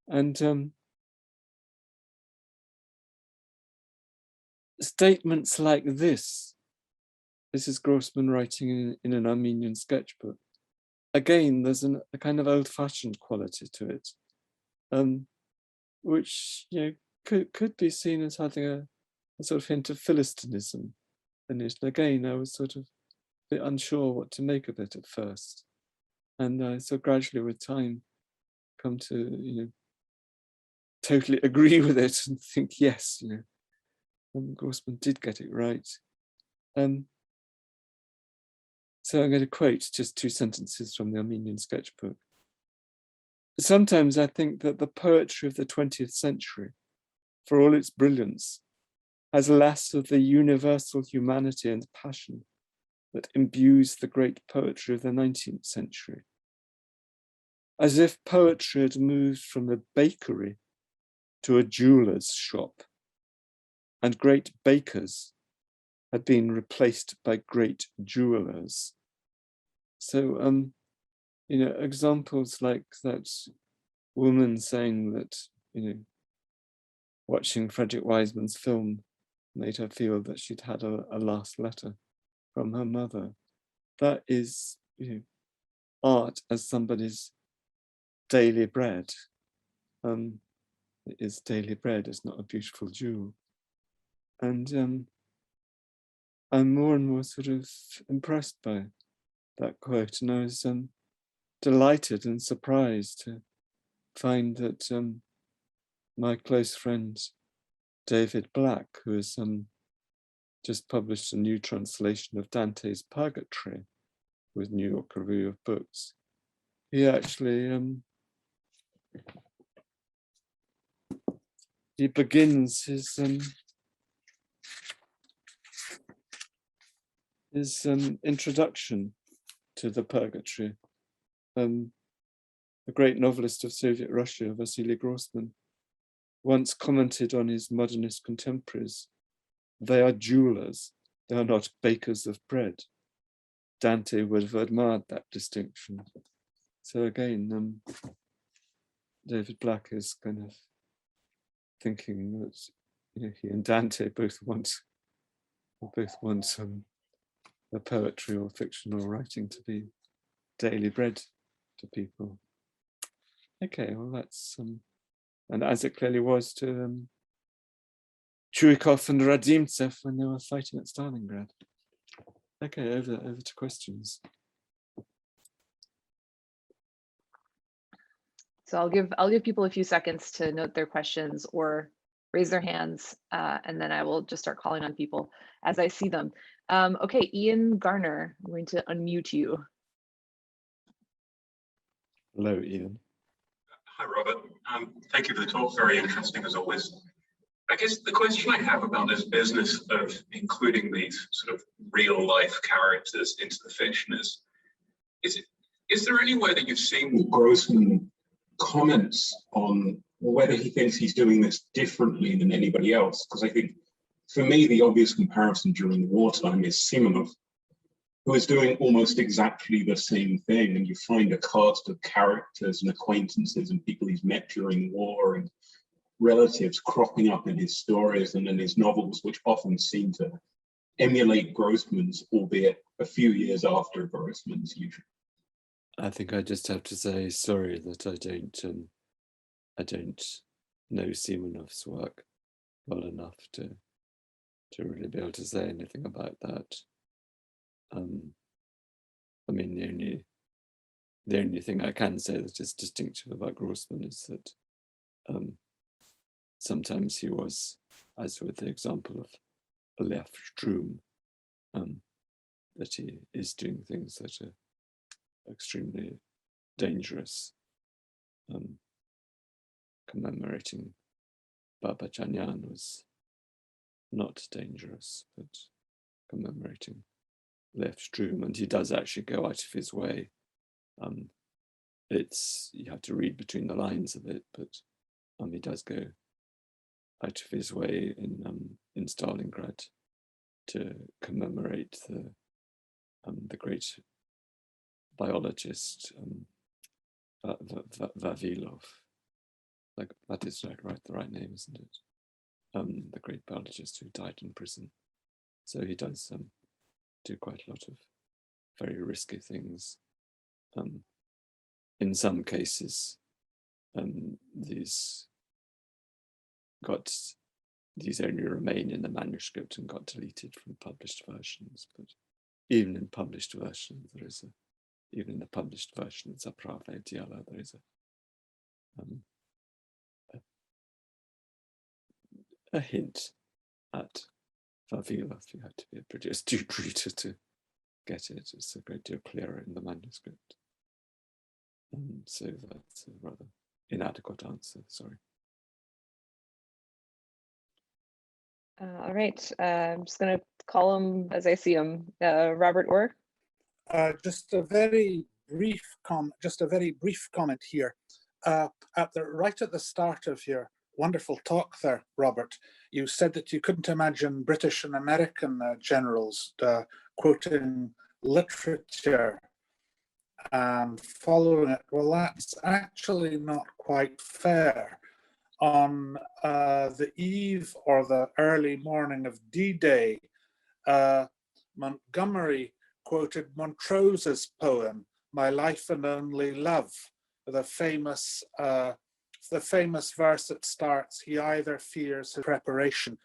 And statements like this is Grossman writing in an Armenian sketchbook. Again, there's a kind of old-fashioned quality to it, which, you know, could be seen as having a sort of hint of Philistinism. And again, I was sort of a bit unsure what to make of it at first. And so gradually with time, come to, you know, totally agree with it and think, yes, you know, Grossman did get it right. So I'm going to quote just 2 sentences from the Armenian sketchbook. Sometimes I think that the poetry of the 20th century, for all its brilliance, has less of the universal humanity and passion that imbues the great poetry of the 19th century. As if poetry had moved from a bakery to a jeweler's shop, and great bakers had been replaced by great jewelers. So, you know, examples like that woman saying that, you know, watching Frederick Wiseman's film made her feel that she'd had a last letter from her mother. That is, you know, art as somebody's daily bread. It is daily bread, it's not a beautiful jewel. And I'm more and more sort of impressed by that quote, and I was delighted and surprised to find that my close friend David Black, who has just published a new translation of Dante's Purgatory with New York Review of Books, he actually he begins his introduction to the Purgatory. The great novelist of Soviet Russia, Vasily Grossman, once commented on his modernist contemporaries, "They are jewelers, they are not bakers of bread." Dante would have admired that distinction. So again, David Black is kind of thinking that, you know, he and Dante both want the poetry or fictional writing to be daily bread to people. Okay, well that's and as it clearly was to Chuikov and Radimtsev when they were fighting at Stalingrad. Okay, over to questions. So I'll give people a few seconds to note their questions or raise their hands, and then I will just start calling on people as I see them. Okay, Ian Garner, I'm going to unmute you. Hello, Ian. Hi, Robert. Thank you for the talk. Very interesting as always. I guess the question I have about this business of including these sort of real life characters into the fiction is there any way that you've seen Grossman comments on whether he thinks he's doing this differently than anybody else? Because I think for me, the obvious comparison during wartime is Simonov, who is doing almost exactly the same thing. And you find a cast of characters and acquaintances and people he's met during war and relatives cropping up in his stories and in his novels, which often seem to emulate Grossman's, albeit a few years after Grossman's usually. I think I just have to say sorry that I don't know Simonov's work well enough to really be able to say anything about that. I mean, the only thing I can say that is distinctive about Grossman is that sometimes he was, as with the example of Lev Shtrum, that he is doing things that are extremely dangerous. Commemorating Babadjanian was not dangerous, but commemorating Lev Shtrum, and he does actually go out of his way. You have to read between the lines of it, but he does go out of his way in Stalingrad to commemorate the great biologist Vavilov. Like that is the right name, isn't it? The great biologist who died in prison. So he does do quite a lot of very risky things. In some cases, these only remain in the manuscript and got deleted from published versions. But even in published versions, even in the published version of Zaprave Diala, there is a hint at Vavilov. You had to be a pretty astute reader to get it. It's a great deal clearer in the manuscript. So that's a rather inadequate answer, sorry. All right, I'm just going to call him as I see him. Robert Orr. Just a very brief comment here. Right at the start of your wonderful talk there, Robert, you said that you couldn't imagine British and American generals quoting literature and following it. Well, that's actually not quite fair. On the eve or the early morning of D-Day, Montgomery quoted Montrose's poem, My Life and Only Love, the famous verse that starts, he either fears his preparation,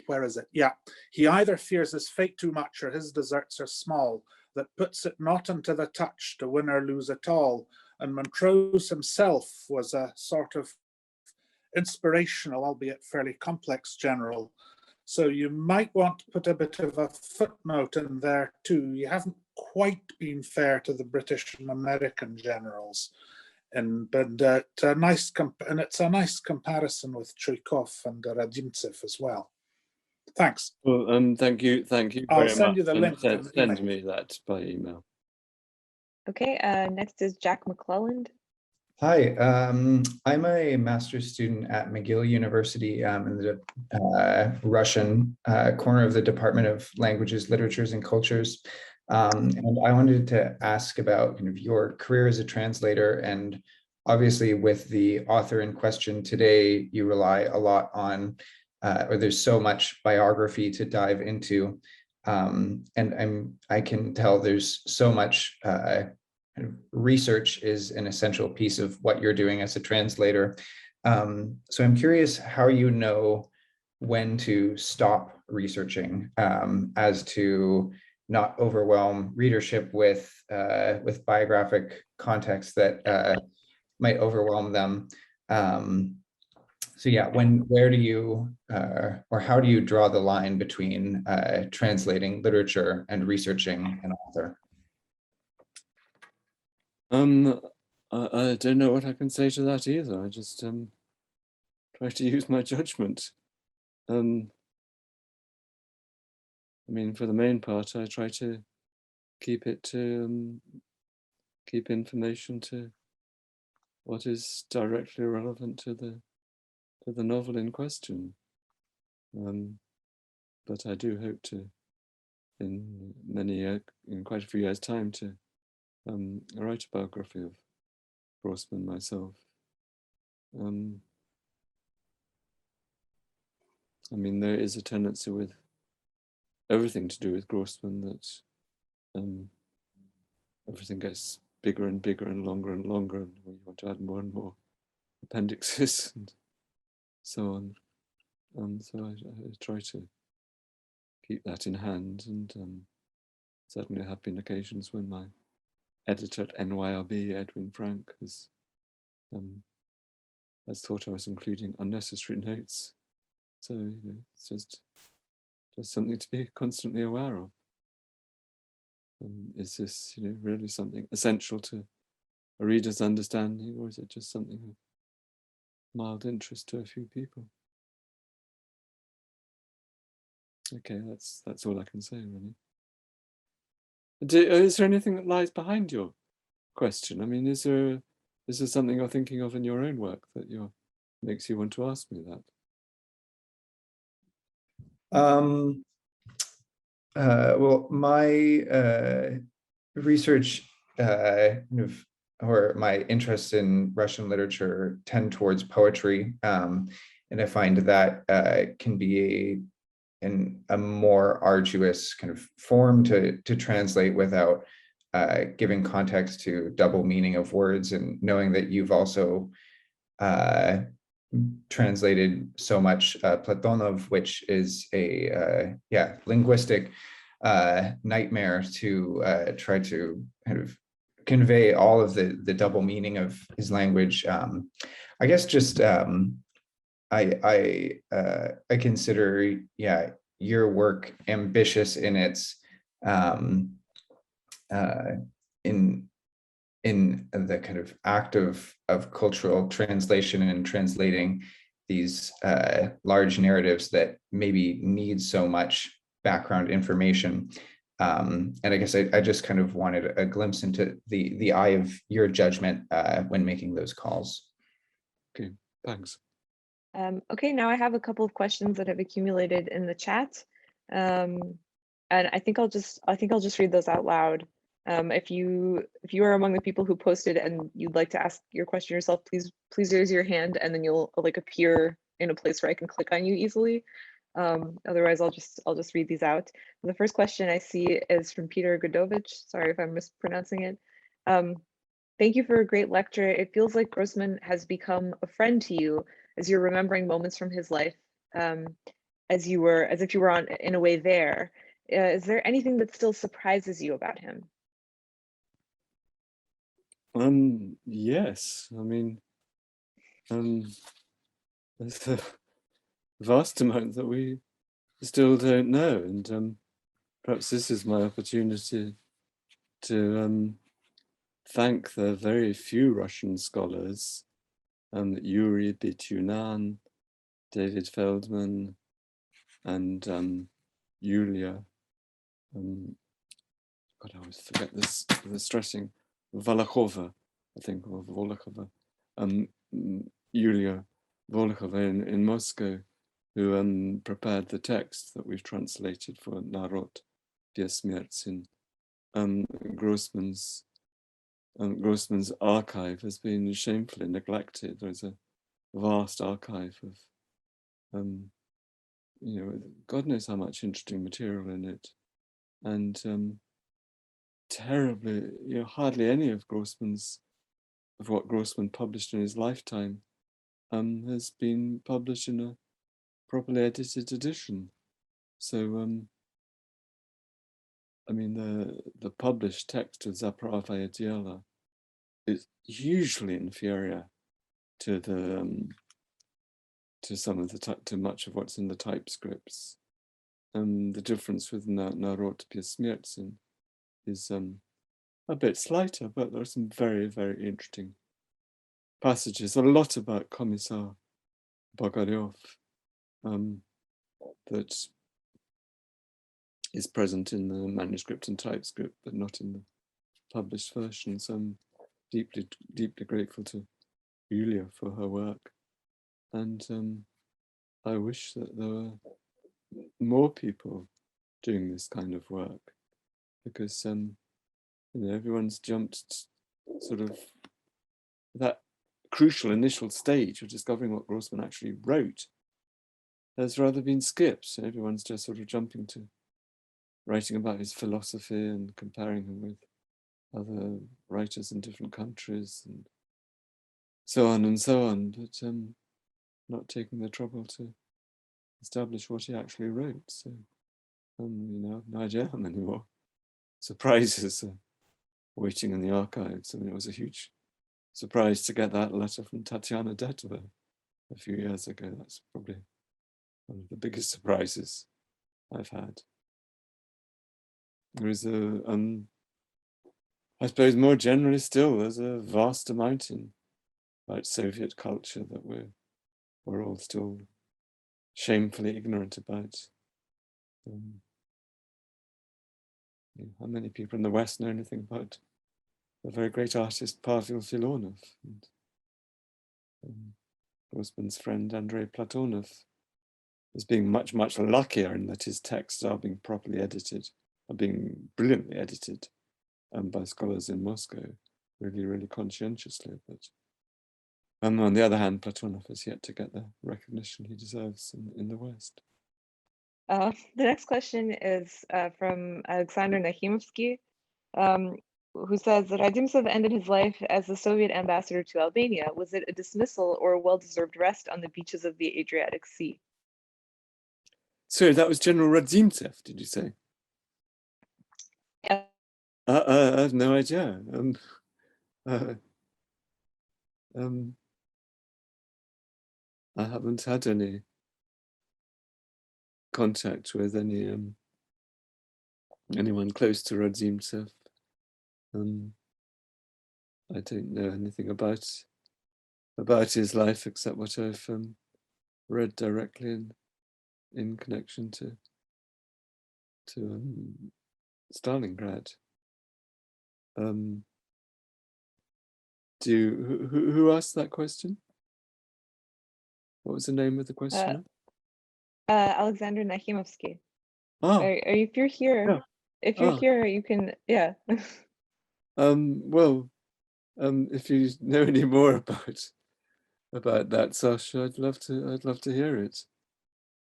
where is it? Yeah, he either fears his fate too much or his deserts are small, that puts it not unto the touch to win or lose at all. And Montrose himself was a sort of inspirational, albeit fairly complex general. So you might want to put a bit of a footnote in there too. You haven't quite been fair to the British and American generals. But it's a nice comparison with Chuikov and Radimtsev as well. Thanks. Well, thank you very much. I'll send you the link. Send me that by email. Okay, next is Jack McClelland. Hi, I'm a master's student at McGill University in the Russian corner of the Department of Languages, Literatures, and Cultures. And I wanted to ask about kind of your career as a translator, and obviously with the author in question today, you rely a lot on, or there's so much biography to dive into, and I can tell there's so much research is an essential piece of what you're doing as a translator. So I'm curious how you know when to stop researching as to not overwhelm readership with biographic context that might overwhelm them. So yeah, where do you, or how do you draw the line between translating literature and researching an author? I don't know what I can say to that either. I just try to use my judgment. I mean, for the main part, I try to keep information to what is directly relevant to the novel in question. But I do hope to, in quite a few years' time, to write a biography of Grossman myself. I mean, there is a tendency with everything to do with Grossman that everything gets bigger and bigger and longer, and you want to add more and more appendixes and so on. So I try to keep that in hand, and certainly have been occasions when my editor at NYRB, Edwin Frank, has thought I was including unnecessary notes. So it's just something to be constantly aware of. Is this, really something essential to a reader's understanding, or is it just something of mild interest to a few people? Okay, that's all I can say, really. Is there anything that lies behind your question? I mean, is there something you're thinking of in your own work that makes you want to ask me that? Well, my research or my interest in Russian literature tend towards poetry, and I find that can be a more arduous kind of form to translate without giving context to double meaning of words, and knowing that you've also translated so much Platonov, which is a linguistic nightmare to try to kind of convey all of the double meaning of his language. I guess just I consider your work ambitious in its in the kind of act of cultural translation and translating these large narratives that maybe need so much background information. And I guess I just kind of wanted a glimpse into the eye of your judgment when making those calls. Okay, thanks. Okay, now I have a couple of questions that have accumulated in the chat, and I think I'll just read those out loud. If you are among the people who posted and you'd like to ask your question yourself, please raise your hand, and then you'll appear in a place where I can click on you easily. Otherwise, I'll just read these out. The first question I see is from Peter Godovich. Sorry if I'm mispronouncing it. Thank you for a great lecture. It feels like Grossman has become a friend to you as you're remembering moments from his life, as if you were in a way there. Is there anything that still surprises you about him? Yes, I mean, there's a vast amount that we still don't know, and perhaps this is my opportunity to thank the very few Russian scholars, Yuri Bityunan, David Feldman, and Yulia. God, I always forget this. The stressing Volokova, I think, or Volokova, Yulia Volokova in Moscow, who prepared the text that we've translated for Narod Besmertsin. Grossman's archive has been shamefully neglected. There's a vast archive of, God knows how much interesting material in it, and terribly, hardly any of what Grossman published in his lifetime has been published in a properly edited edition. So, I mean, the published text of Zapravaya Diela is hugely inferior to to much of what's in the typescripts. The difference with Narod Besmertsin is a bit slighter, but there are some very, very interesting passages. A lot about Commissar Bogariov that is present in the manuscript and typescript, but not in the published version. So I'm deeply, deeply grateful to Yulia for her work. And I wish that there were more people doing this kind of work, because everyone's jumped sort of that crucial initial stage of discovering what Grossman actually wrote has rather been skipped. Everyone's just sort of jumping to writing about his philosophy and comparing him with other writers in different countries and so on, but not taking the trouble to establish what he actually wrote. So, no idea how many more surprises are waiting in the archives. I mean, it was a huge surprise to get that letter from Tatiana Detova a few years ago. That's probably one of the biggest surprises I've had. there is I suppose more generally still, there's a vast amount about Soviet culture that we're all still shamefully ignorant about. How many people in the West know anything about the very great artist Pavel Filonov and Grossman's friend Andrei Platonov as being much, much luckier in that his texts are being properly edited, are being brilliantly edited by scholars in Moscow, really, really conscientiously. But on the other hand, Platonov has yet to get the recognition he deserves in the West. The next question is from Alexander Nahimovsky, who says that Radimtsev ended his life as the Soviet ambassador to Albania. Was it a dismissal or a well-deserved rest on the beaches of the Adriatic Sea? So that was General Radimtsev, did you say? Yeah. I have no idea. I haven't had any contact with anyone close to Radimtsev. I don't know anything about his life except what I've read directly in connection to Stalingrad. Who asked that question? What was the name of the questioner? Alexander Nahimovsky. Oh, If you're here, yeah. If you're here, you can, yeah. Well, if you know any more about that, Sasha, I'd love to hear it.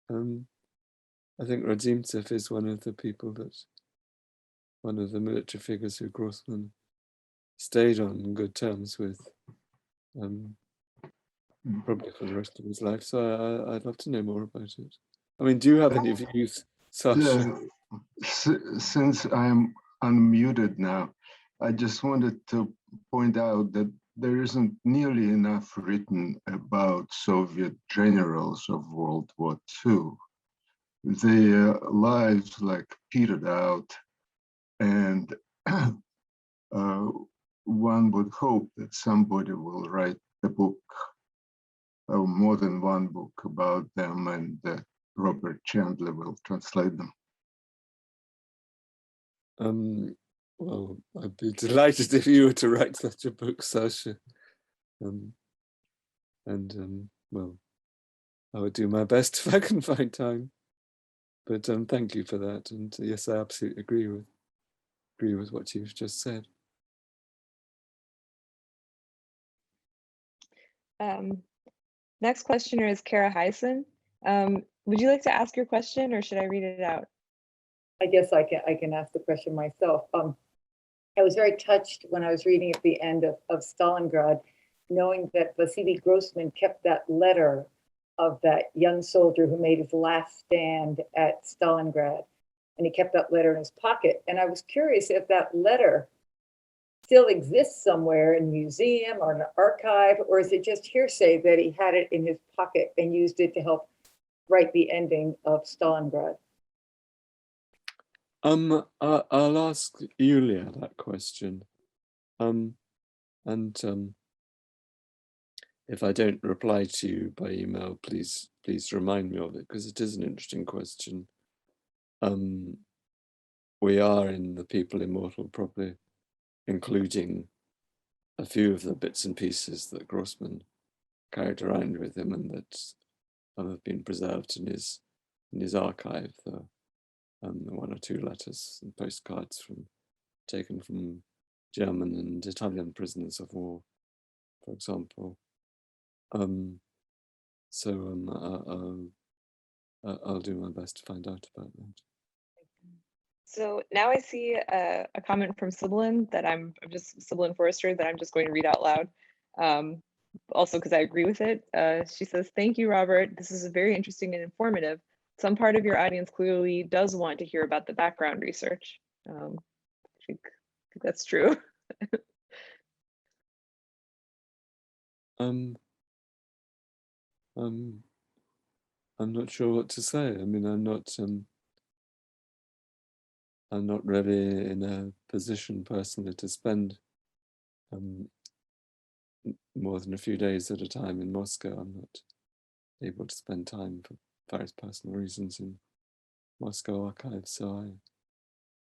I think Radimtsev is one of the military figures who Grossman stayed on good terms with, probably for the rest of his life. So I'd love to know more about it. I mean, do you have any views, Sasha? Since I'm unmuted now, I just wanted to point out that there isn't nearly enough written about Soviet generals of World War II. Their lives petered out, and one would hope that somebody will write a book, or more than one book about them, and that Robert Chandler will translate them. Well, I'd be delighted if you were to write such a book, Sasha. Well, I would do my best if I can find time. But thank you for that. And yes, I absolutely agree with what you've just said. Next questioner is Kara Hyson. Would you like to ask your question, or should I read it out? I guess I can ask the question myself. I was very touched when I was reading at the end of Stalingrad, knowing that Vasily Grossman kept that letter of that young soldier who made his last stand at Stalingrad, and he kept that letter in his pocket. And I was curious if that letter still exists somewhere in a museum or an archive, or is it just hearsay that he had it in his pocket and used it to help write the ending of Stalingrad? I'll ask Yulia that question. If I don't reply to you by email, please remind me of it, because it is an interesting question. We are in the People Immortal probably including a few of the bits and pieces that Grossman carried around with him and that have been preserved in his archive. The one or two letters and postcards taken from German and Italian prisoners of war, for example. I'll do my best to find out about that. So now I see a comment from Sibyllin that Sibyllin Forrester, that I'm just going to read out loud. Also because I agree with it. She says, "Thank you, Robert. This is very interesting and informative. Some part of your audience clearly does want to hear about the background research." I think that's true. I'm not sure what to say. I mean, I'm not I'm not really in a position personally to spend more than a few days at a time in Moscow. I'm not able to spend time for various personal reasons in Moscow archives, so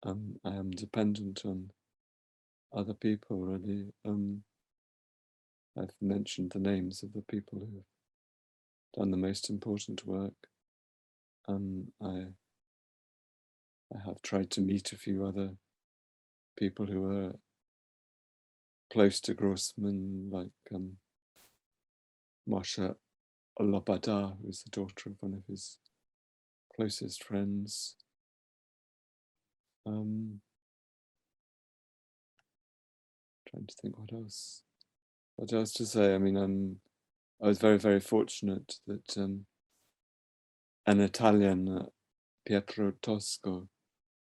I am dependent on other people, really. I've mentioned the names of the people who have done the most important work. I have tried to meet a few other people who are close to Grossman, like Masha Lobada, who's the daughter of one of his closest friends. Trying to think what else to say. I mean, I was very, very fortunate that an Italian, Pietro Tosco,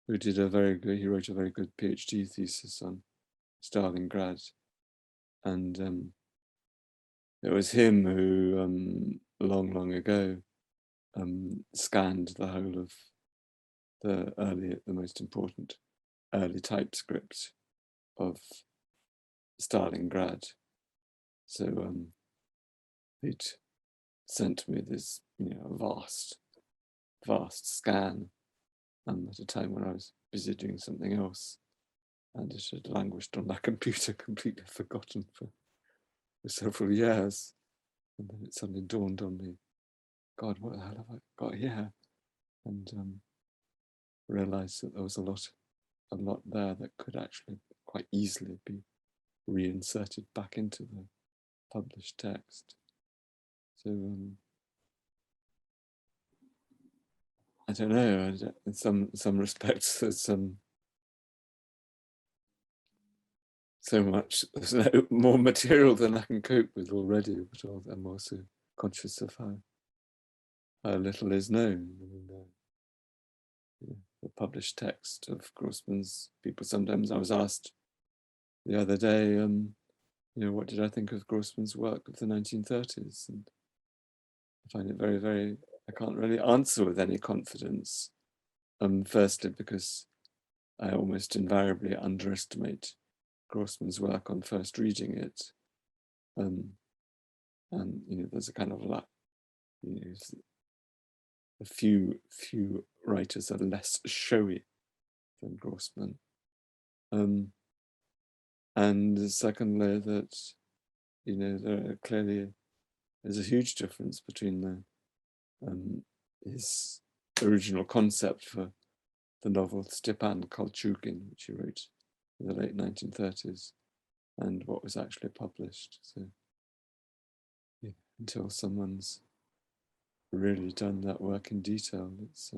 who did he wrote a very good PhD thesis on Stalingrad, and it was him who, long ago, scanned the whole of the most important early typescript of Stalingrad. So he'd sent me this, vast scan, at a time when I was busy doing something else, and it had languished on my computer, completely forgotten for several years. And then it suddenly dawned on me, God, what the hell have I got here? And realized that there was a lot there that could actually quite easily be reinserted back into the published text. So I don't know. In some respects, there's there's no more material than I can cope with already, but I'm also conscious of how little is known. The published text of Grossman's People. Sometimes I was asked the other day, what did I think of Grossman's work of the 1930s? And I find it very, very, I can't really answer with any confidence. Firstly, because I almost invariably underestimate Grossman's work on first reading it. And there's a kind of a few writers are less showy than Grossman. And secondly, that there's a huge difference between his original concept for the novel Stepan Kolchugin, which he wrote in the late 1930s, and what was actually published. So until someone's really done that work in detail, it's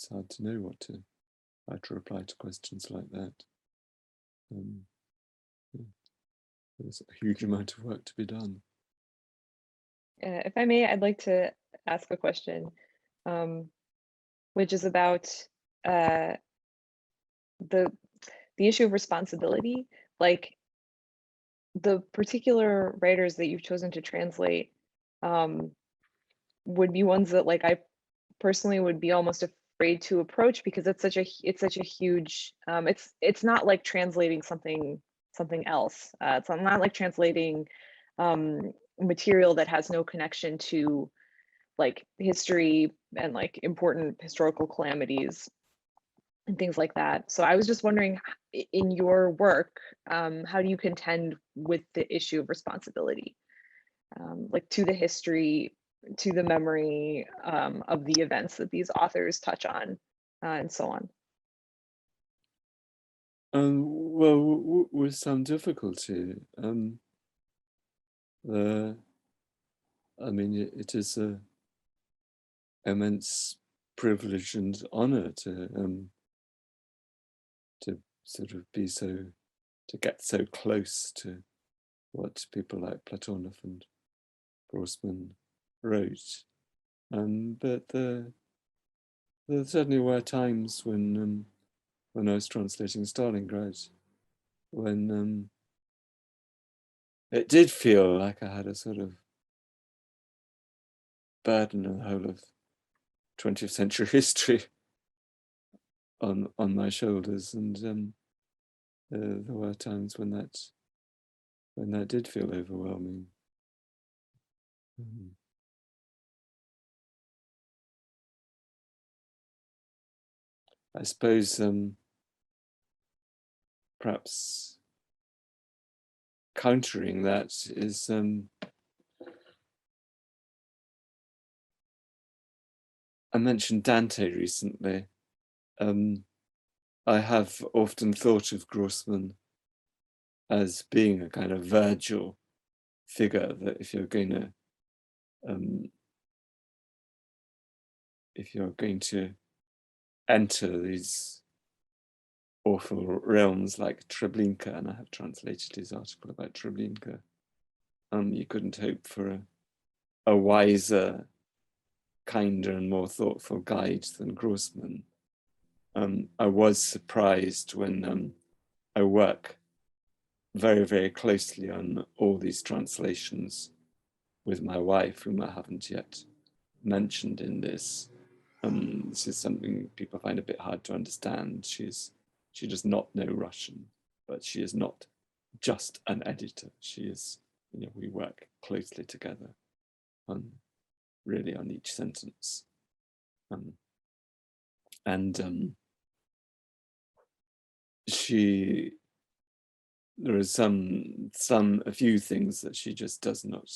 hard to know how to reply to questions like that. There's a huge amount of work to be done. If I may, I'd like to ask a question, which is about the issue of responsibility. Like, the particular writers that you've chosen to translate would be ones that, like, I personally would be almost afraid to approach, because it's such a huge it's not like translating something else. It's not like translating material that has no connection to like history and like important historical calamities and things like that. So I was just wondering, in your work, how do you contend with the issue of responsibility, like to the history, to the memory of the events that these authors touch on, and so on? Well, with some difficulty. I mean, it is an immense privilege and honor to sort of to get so close to what people like Platonov and Grossman wrote. But there certainly were times when I was translating Stalingrad, when it did feel like I had a sort of burden of the whole of 20th century history on my shoulders, and there were times when that did feel overwhelming. I suppose perhaps countering that is I mentioned Dante recently. I have often thought of Grossman as being a kind of Virgil figure, that if you're going to enter these awful realms like Treblinka, and I have translated his article about Treblinka, you couldn't hope for a wiser, kinder and more thoughtful guide than Grossman. I was surprised when I work very, very closely on all these translations with my wife, whom I haven't yet mentioned in this. This is something people find a bit hard to understand. She does not know Russian, but she is not just an editor. She is, we work closely together really on each sentence. There are a few things that she just does not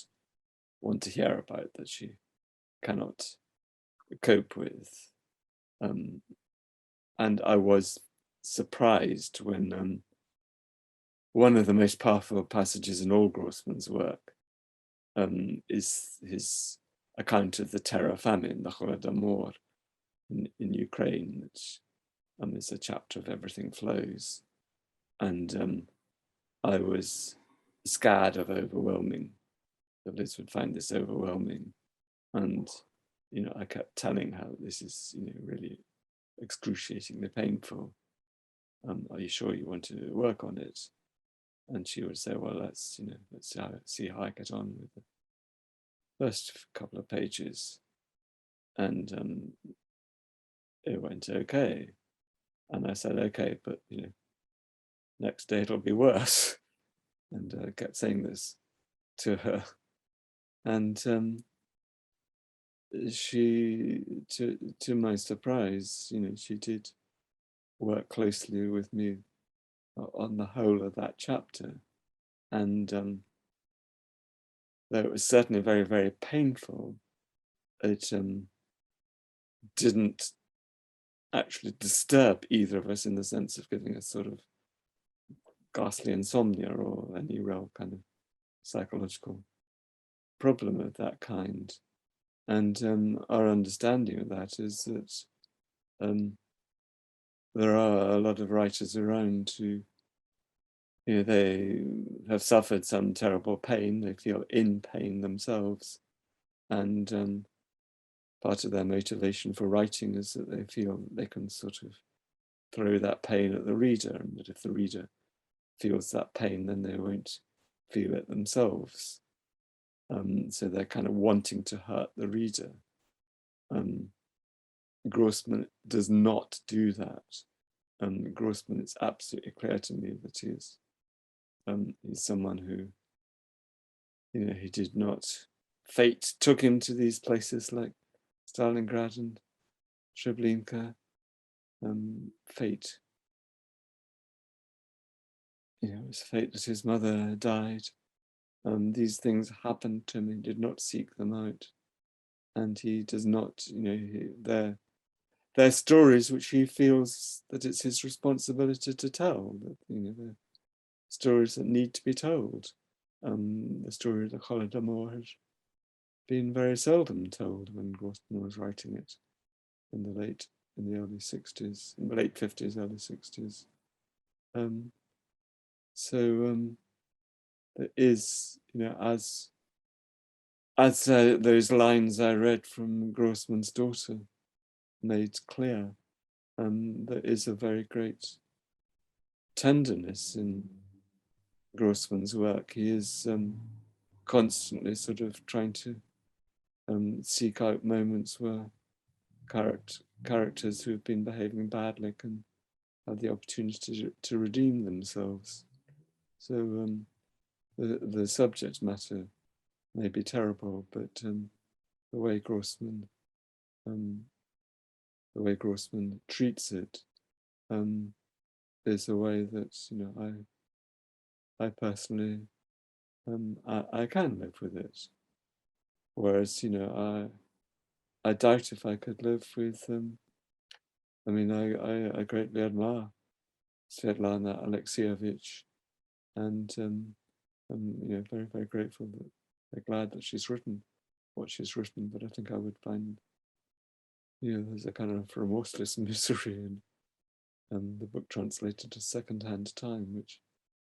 want to hear about, that she cannot cope with. And I was surprised when one of the most powerful passages in all Grossman's work is his account of the terror famine, the Holodomor in Ukraine, which is a chapter of Everything Flows. And I was scared of overwhelming, that Liz would find this overwhelming. And, I kept telling her, this is, really excruciatingly painful. Are you sure you want to work on it? And she would say, well, let's see how I get on with the first couple of pages. And it went okay. And I said, okay, but, next day it'll be worse. And I kept saying this to her. And she, to my surprise, she did work closely with me on the whole of that chapter. And though it was certainly very, very painful, it didn't actually disturb either of us in the sense of giving us sort of ghastly insomnia or any real kind of psychological problem of that kind. And our understanding of that is that there are a lot of writers around who, they have suffered some terrible pain, they feel in pain themselves, and part of their motivation for writing is that they feel they can sort of throw that pain at the reader, and that if the reader feels that pain, then they won't feel it themselves. So they're kind of wanting to hurt the reader. Grossman does not do that. Grossman, it's absolutely clear to me that he's someone who, he did not, fate took him to these places like Stalingrad and Treblinka. Fate, it was fate that his mother died. These things happened to him, he did not seek them out. And he does not, they're stories which he feels that it's his responsibility to tell, that, they're stories that need to be told. The story of the Holodomor has been very seldom told when Grossman was writing it in the late 60s, in the late 50s, early 60s. So there is, as those lines I read from Grossman's daughter made clear, there is a very great tenderness in Grossman's work. He is constantly sort of trying to seek out moments where characters who've been behaving badly can have the opportunity to redeem themselves. So the subject matter may be terrible, but the way Grossman treats it is a way that, you know, I personally I can live with it. Whereas, you know, I doubt if I could live with I mean, I greatly admire Svetlana Alexievich, and I'm, you know, very, very grateful that, very glad that she's written what she's written, but I think I would find, you know, there's a kind of remorseless misery in the book translated to second-hand time, which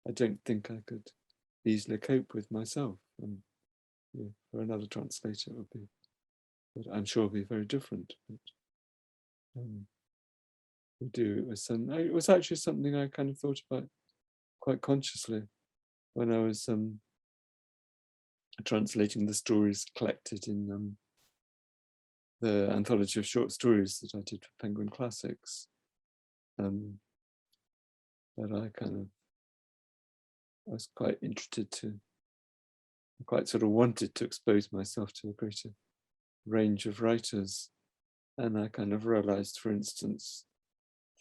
I don't think I could easily cope with myself. And you know, for another translator, it would be, but I'm sure it'll be very different. But we do it with some. It was actually something I kind of thought about quite consciously when I was translating the stories collected in the anthology of short stories that I did for Penguin Classics. That I was quite interested to, quite sort of wanted to expose myself to a greater range of writers. And I kind of realized, for instance,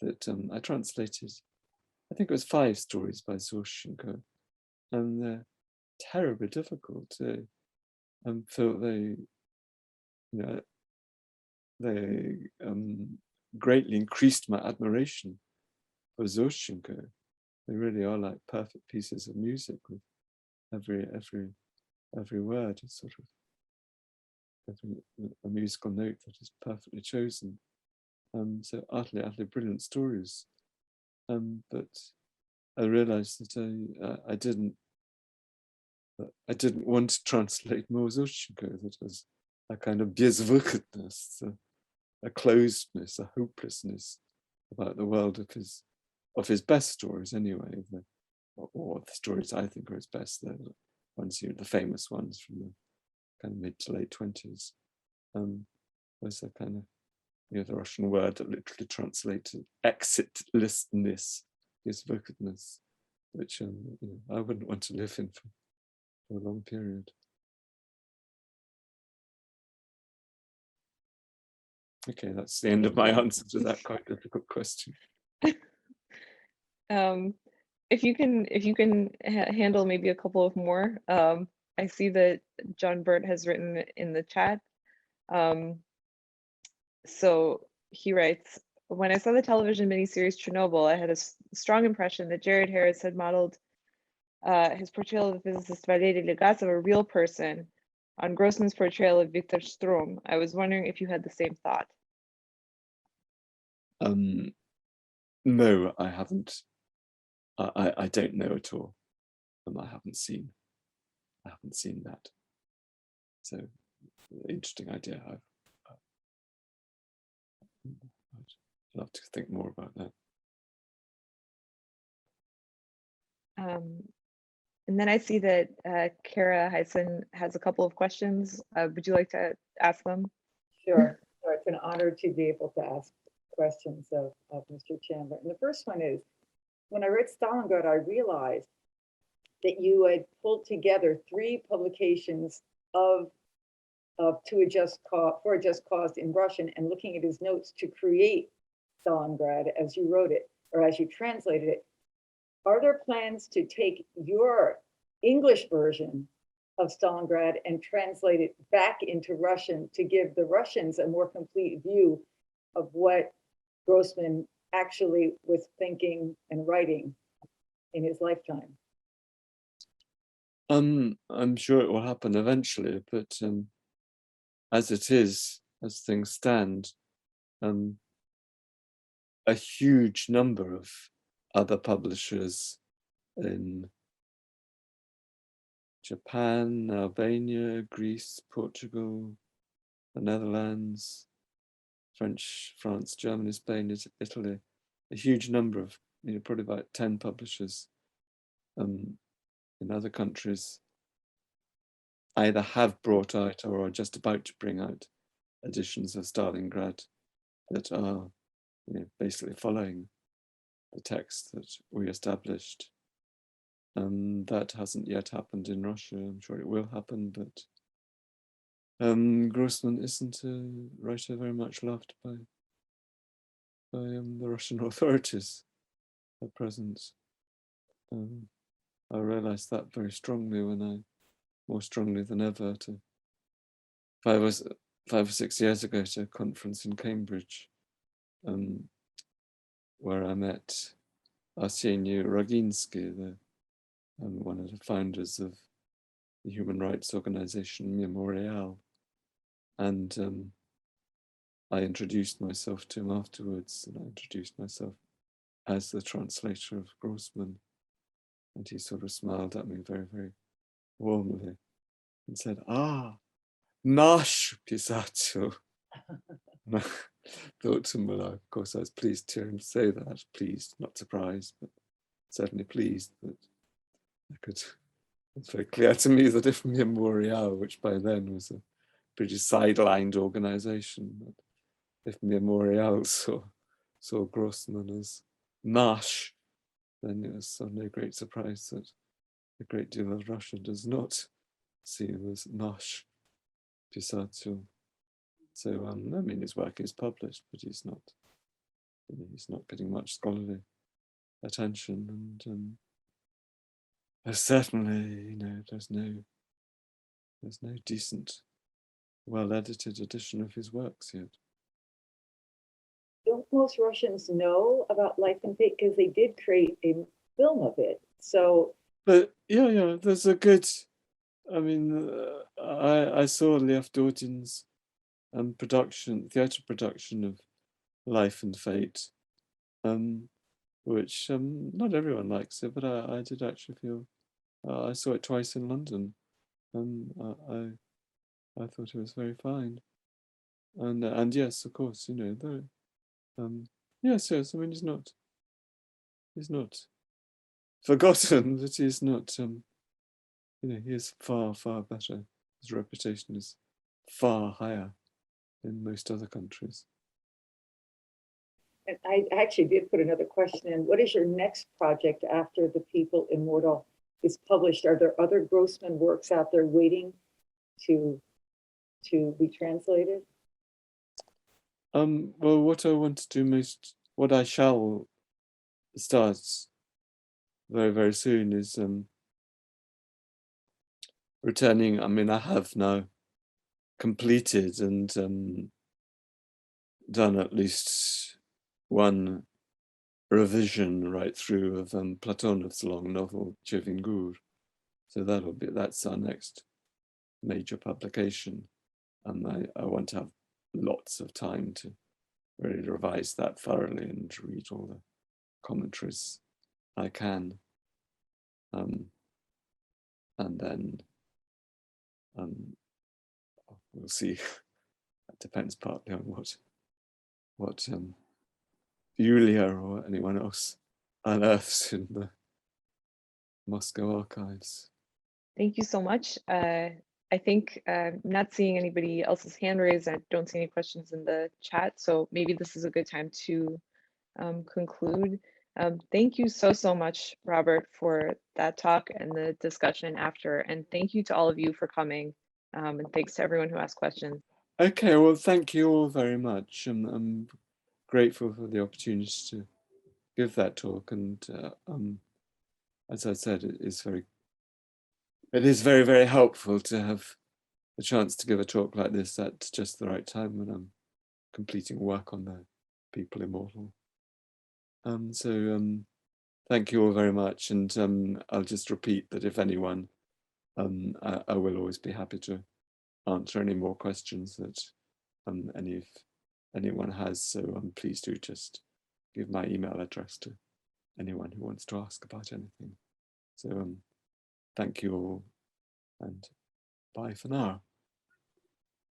that I translated, I think it was 5 stories by Zoshchenko, and they're terribly difficult. Felt they, you know, they greatly increased my admiration for Zoshchenko. They really are like perfect pieces of music with every word is sort of a musical note that is perfectly chosen. So utterly brilliant stories. But I realized that I didn't want to translate more Zoshchenko. That was a kind of безвыходность, a closedness, a hopelessness about the world of his best stories anyway, or the stories I think are his best, the ones, you know, the famous ones from the kind of mid to late 20s. Was a kind of, you know, the Russian word that literally translated exitlessness, безвыходность, which you know, I wouldn't want to live in for a long period. Okay, that's the end of my answer to that quite difficult question. If you can handle maybe a couple of more. I see that John Burt has written in the chat. So he writes, when I saw the television miniseries Chernobyl, I had a strong impression that Jared Harris had modeled his portrayal of the physicist Valery Legasov, a real person, on Grossman's portrayal of Viktor Shtrum. I was wondering if you had the same thought. No, I haven't. I don't know at all. I haven't seen that. So interesting idea. I'd love to think more about that. And then I see that Kara Heisen has a couple of questions. Would you like to ask them? Sure. It's an honor to be able to ask questions of Mr. Chandler. And the first one is, when I read Stalingrad, I realized that you had pulled together 3 publications of for a just cause in Russian, and looking at his notes to create Stalingrad as you wrote it, or as you translated it. Are there plans to take your English version of Stalingrad and translate it back into Russian to give the Russians a more complete view of what Grossman actually was thinking and writing in his lifetime? I'm sure it will happen eventually, but as it is, as things stand, a huge number of other publishers in Japan, Albania, Greece, Portugal, the Netherlands, France, Germany, Spain, Italy, a huge number of, you know, probably about 10 publishers in other countries either have brought out or are just about to bring out editions of Stalingrad that are basically following the text that we established. That hasn't yet happened in Russia. I'm sure it will happen, but Grossman isn't a writer very much loved by the Russian authorities at present. I realized that very strongly when more strongly than ever, 5 or 6 years ago to a conference in Cambridge, where I met Arseny Roginsky, one of the founders of the human rights organization Memorial. And I introduced myself to him afterwards, and I introduced myself as the translator of Grossman. And he sort of smiled at me very, very warmly and said, nasz pisaczu. And I thought to him, well, of course I was pleased to hear him say that, pleased, not surprised, but certainly pleased that it's very clear to me that if Memorial, which by then was a pretty sidelined organization, but if Memorial saw Grossman as nasz, then it was no great surprise that a great deal of Russia does not see him as nasz pisaczu. So, I mean, his work is published, but he's not getting much scholarly attention, and there's certainly, there's no decent, well-edited edition of his works yet. Don't most Russians know about Life and Fate? Because they did create a film of it. So, but yeah, there's a good. I mean, I saw Lev Shtrum's theatre production of Life and Fate, which not everyone likes it, but I did actually feel. I saw it twice in London, and I thought it was very fine. And yes, of course, yes. I mean, he's not forgotten, but he's not. He is far, far better. His reputation is far higher in most other countries. and I actually did put another question in. What is your next project after The People Immortal is published? Are there other Grossman works out there waiting to be translated? Well, what I want to do what I shall start very, very soon is returning. I mean, I have now completed and done at least one revision right through of Platonov's long novel Chevingur. So that's our next major publication. And I want to have lots of time to really revise that thoroughly and read all the commentaries I can. And then we'll see. That depends partly on what Yulia or anyone else unearths in the Moscow archives. Thank you so much. I think not seeing anybody else's hand raised. I don't see any questions in the chat, so maybe this is a good time to conclude. Thank you so much, Robert, for that talk and the discussion after. And thank you to all of you for coming. And thanks to everyone who asked questions. Okay, well, thank you all very much. I'm grateful for the opportunity to give that talk. And as I said, it is very, very helpful to have the chance to give a talk like this at just the right time when I'm completing work on the People Immortal. So thank you all very much. And I'll just repeat that if anyone, I will always be happy to answer any more questions that if anyone has. So please do just give my email address to anyone who wants to ask about anything. So thank you all, and bye for now.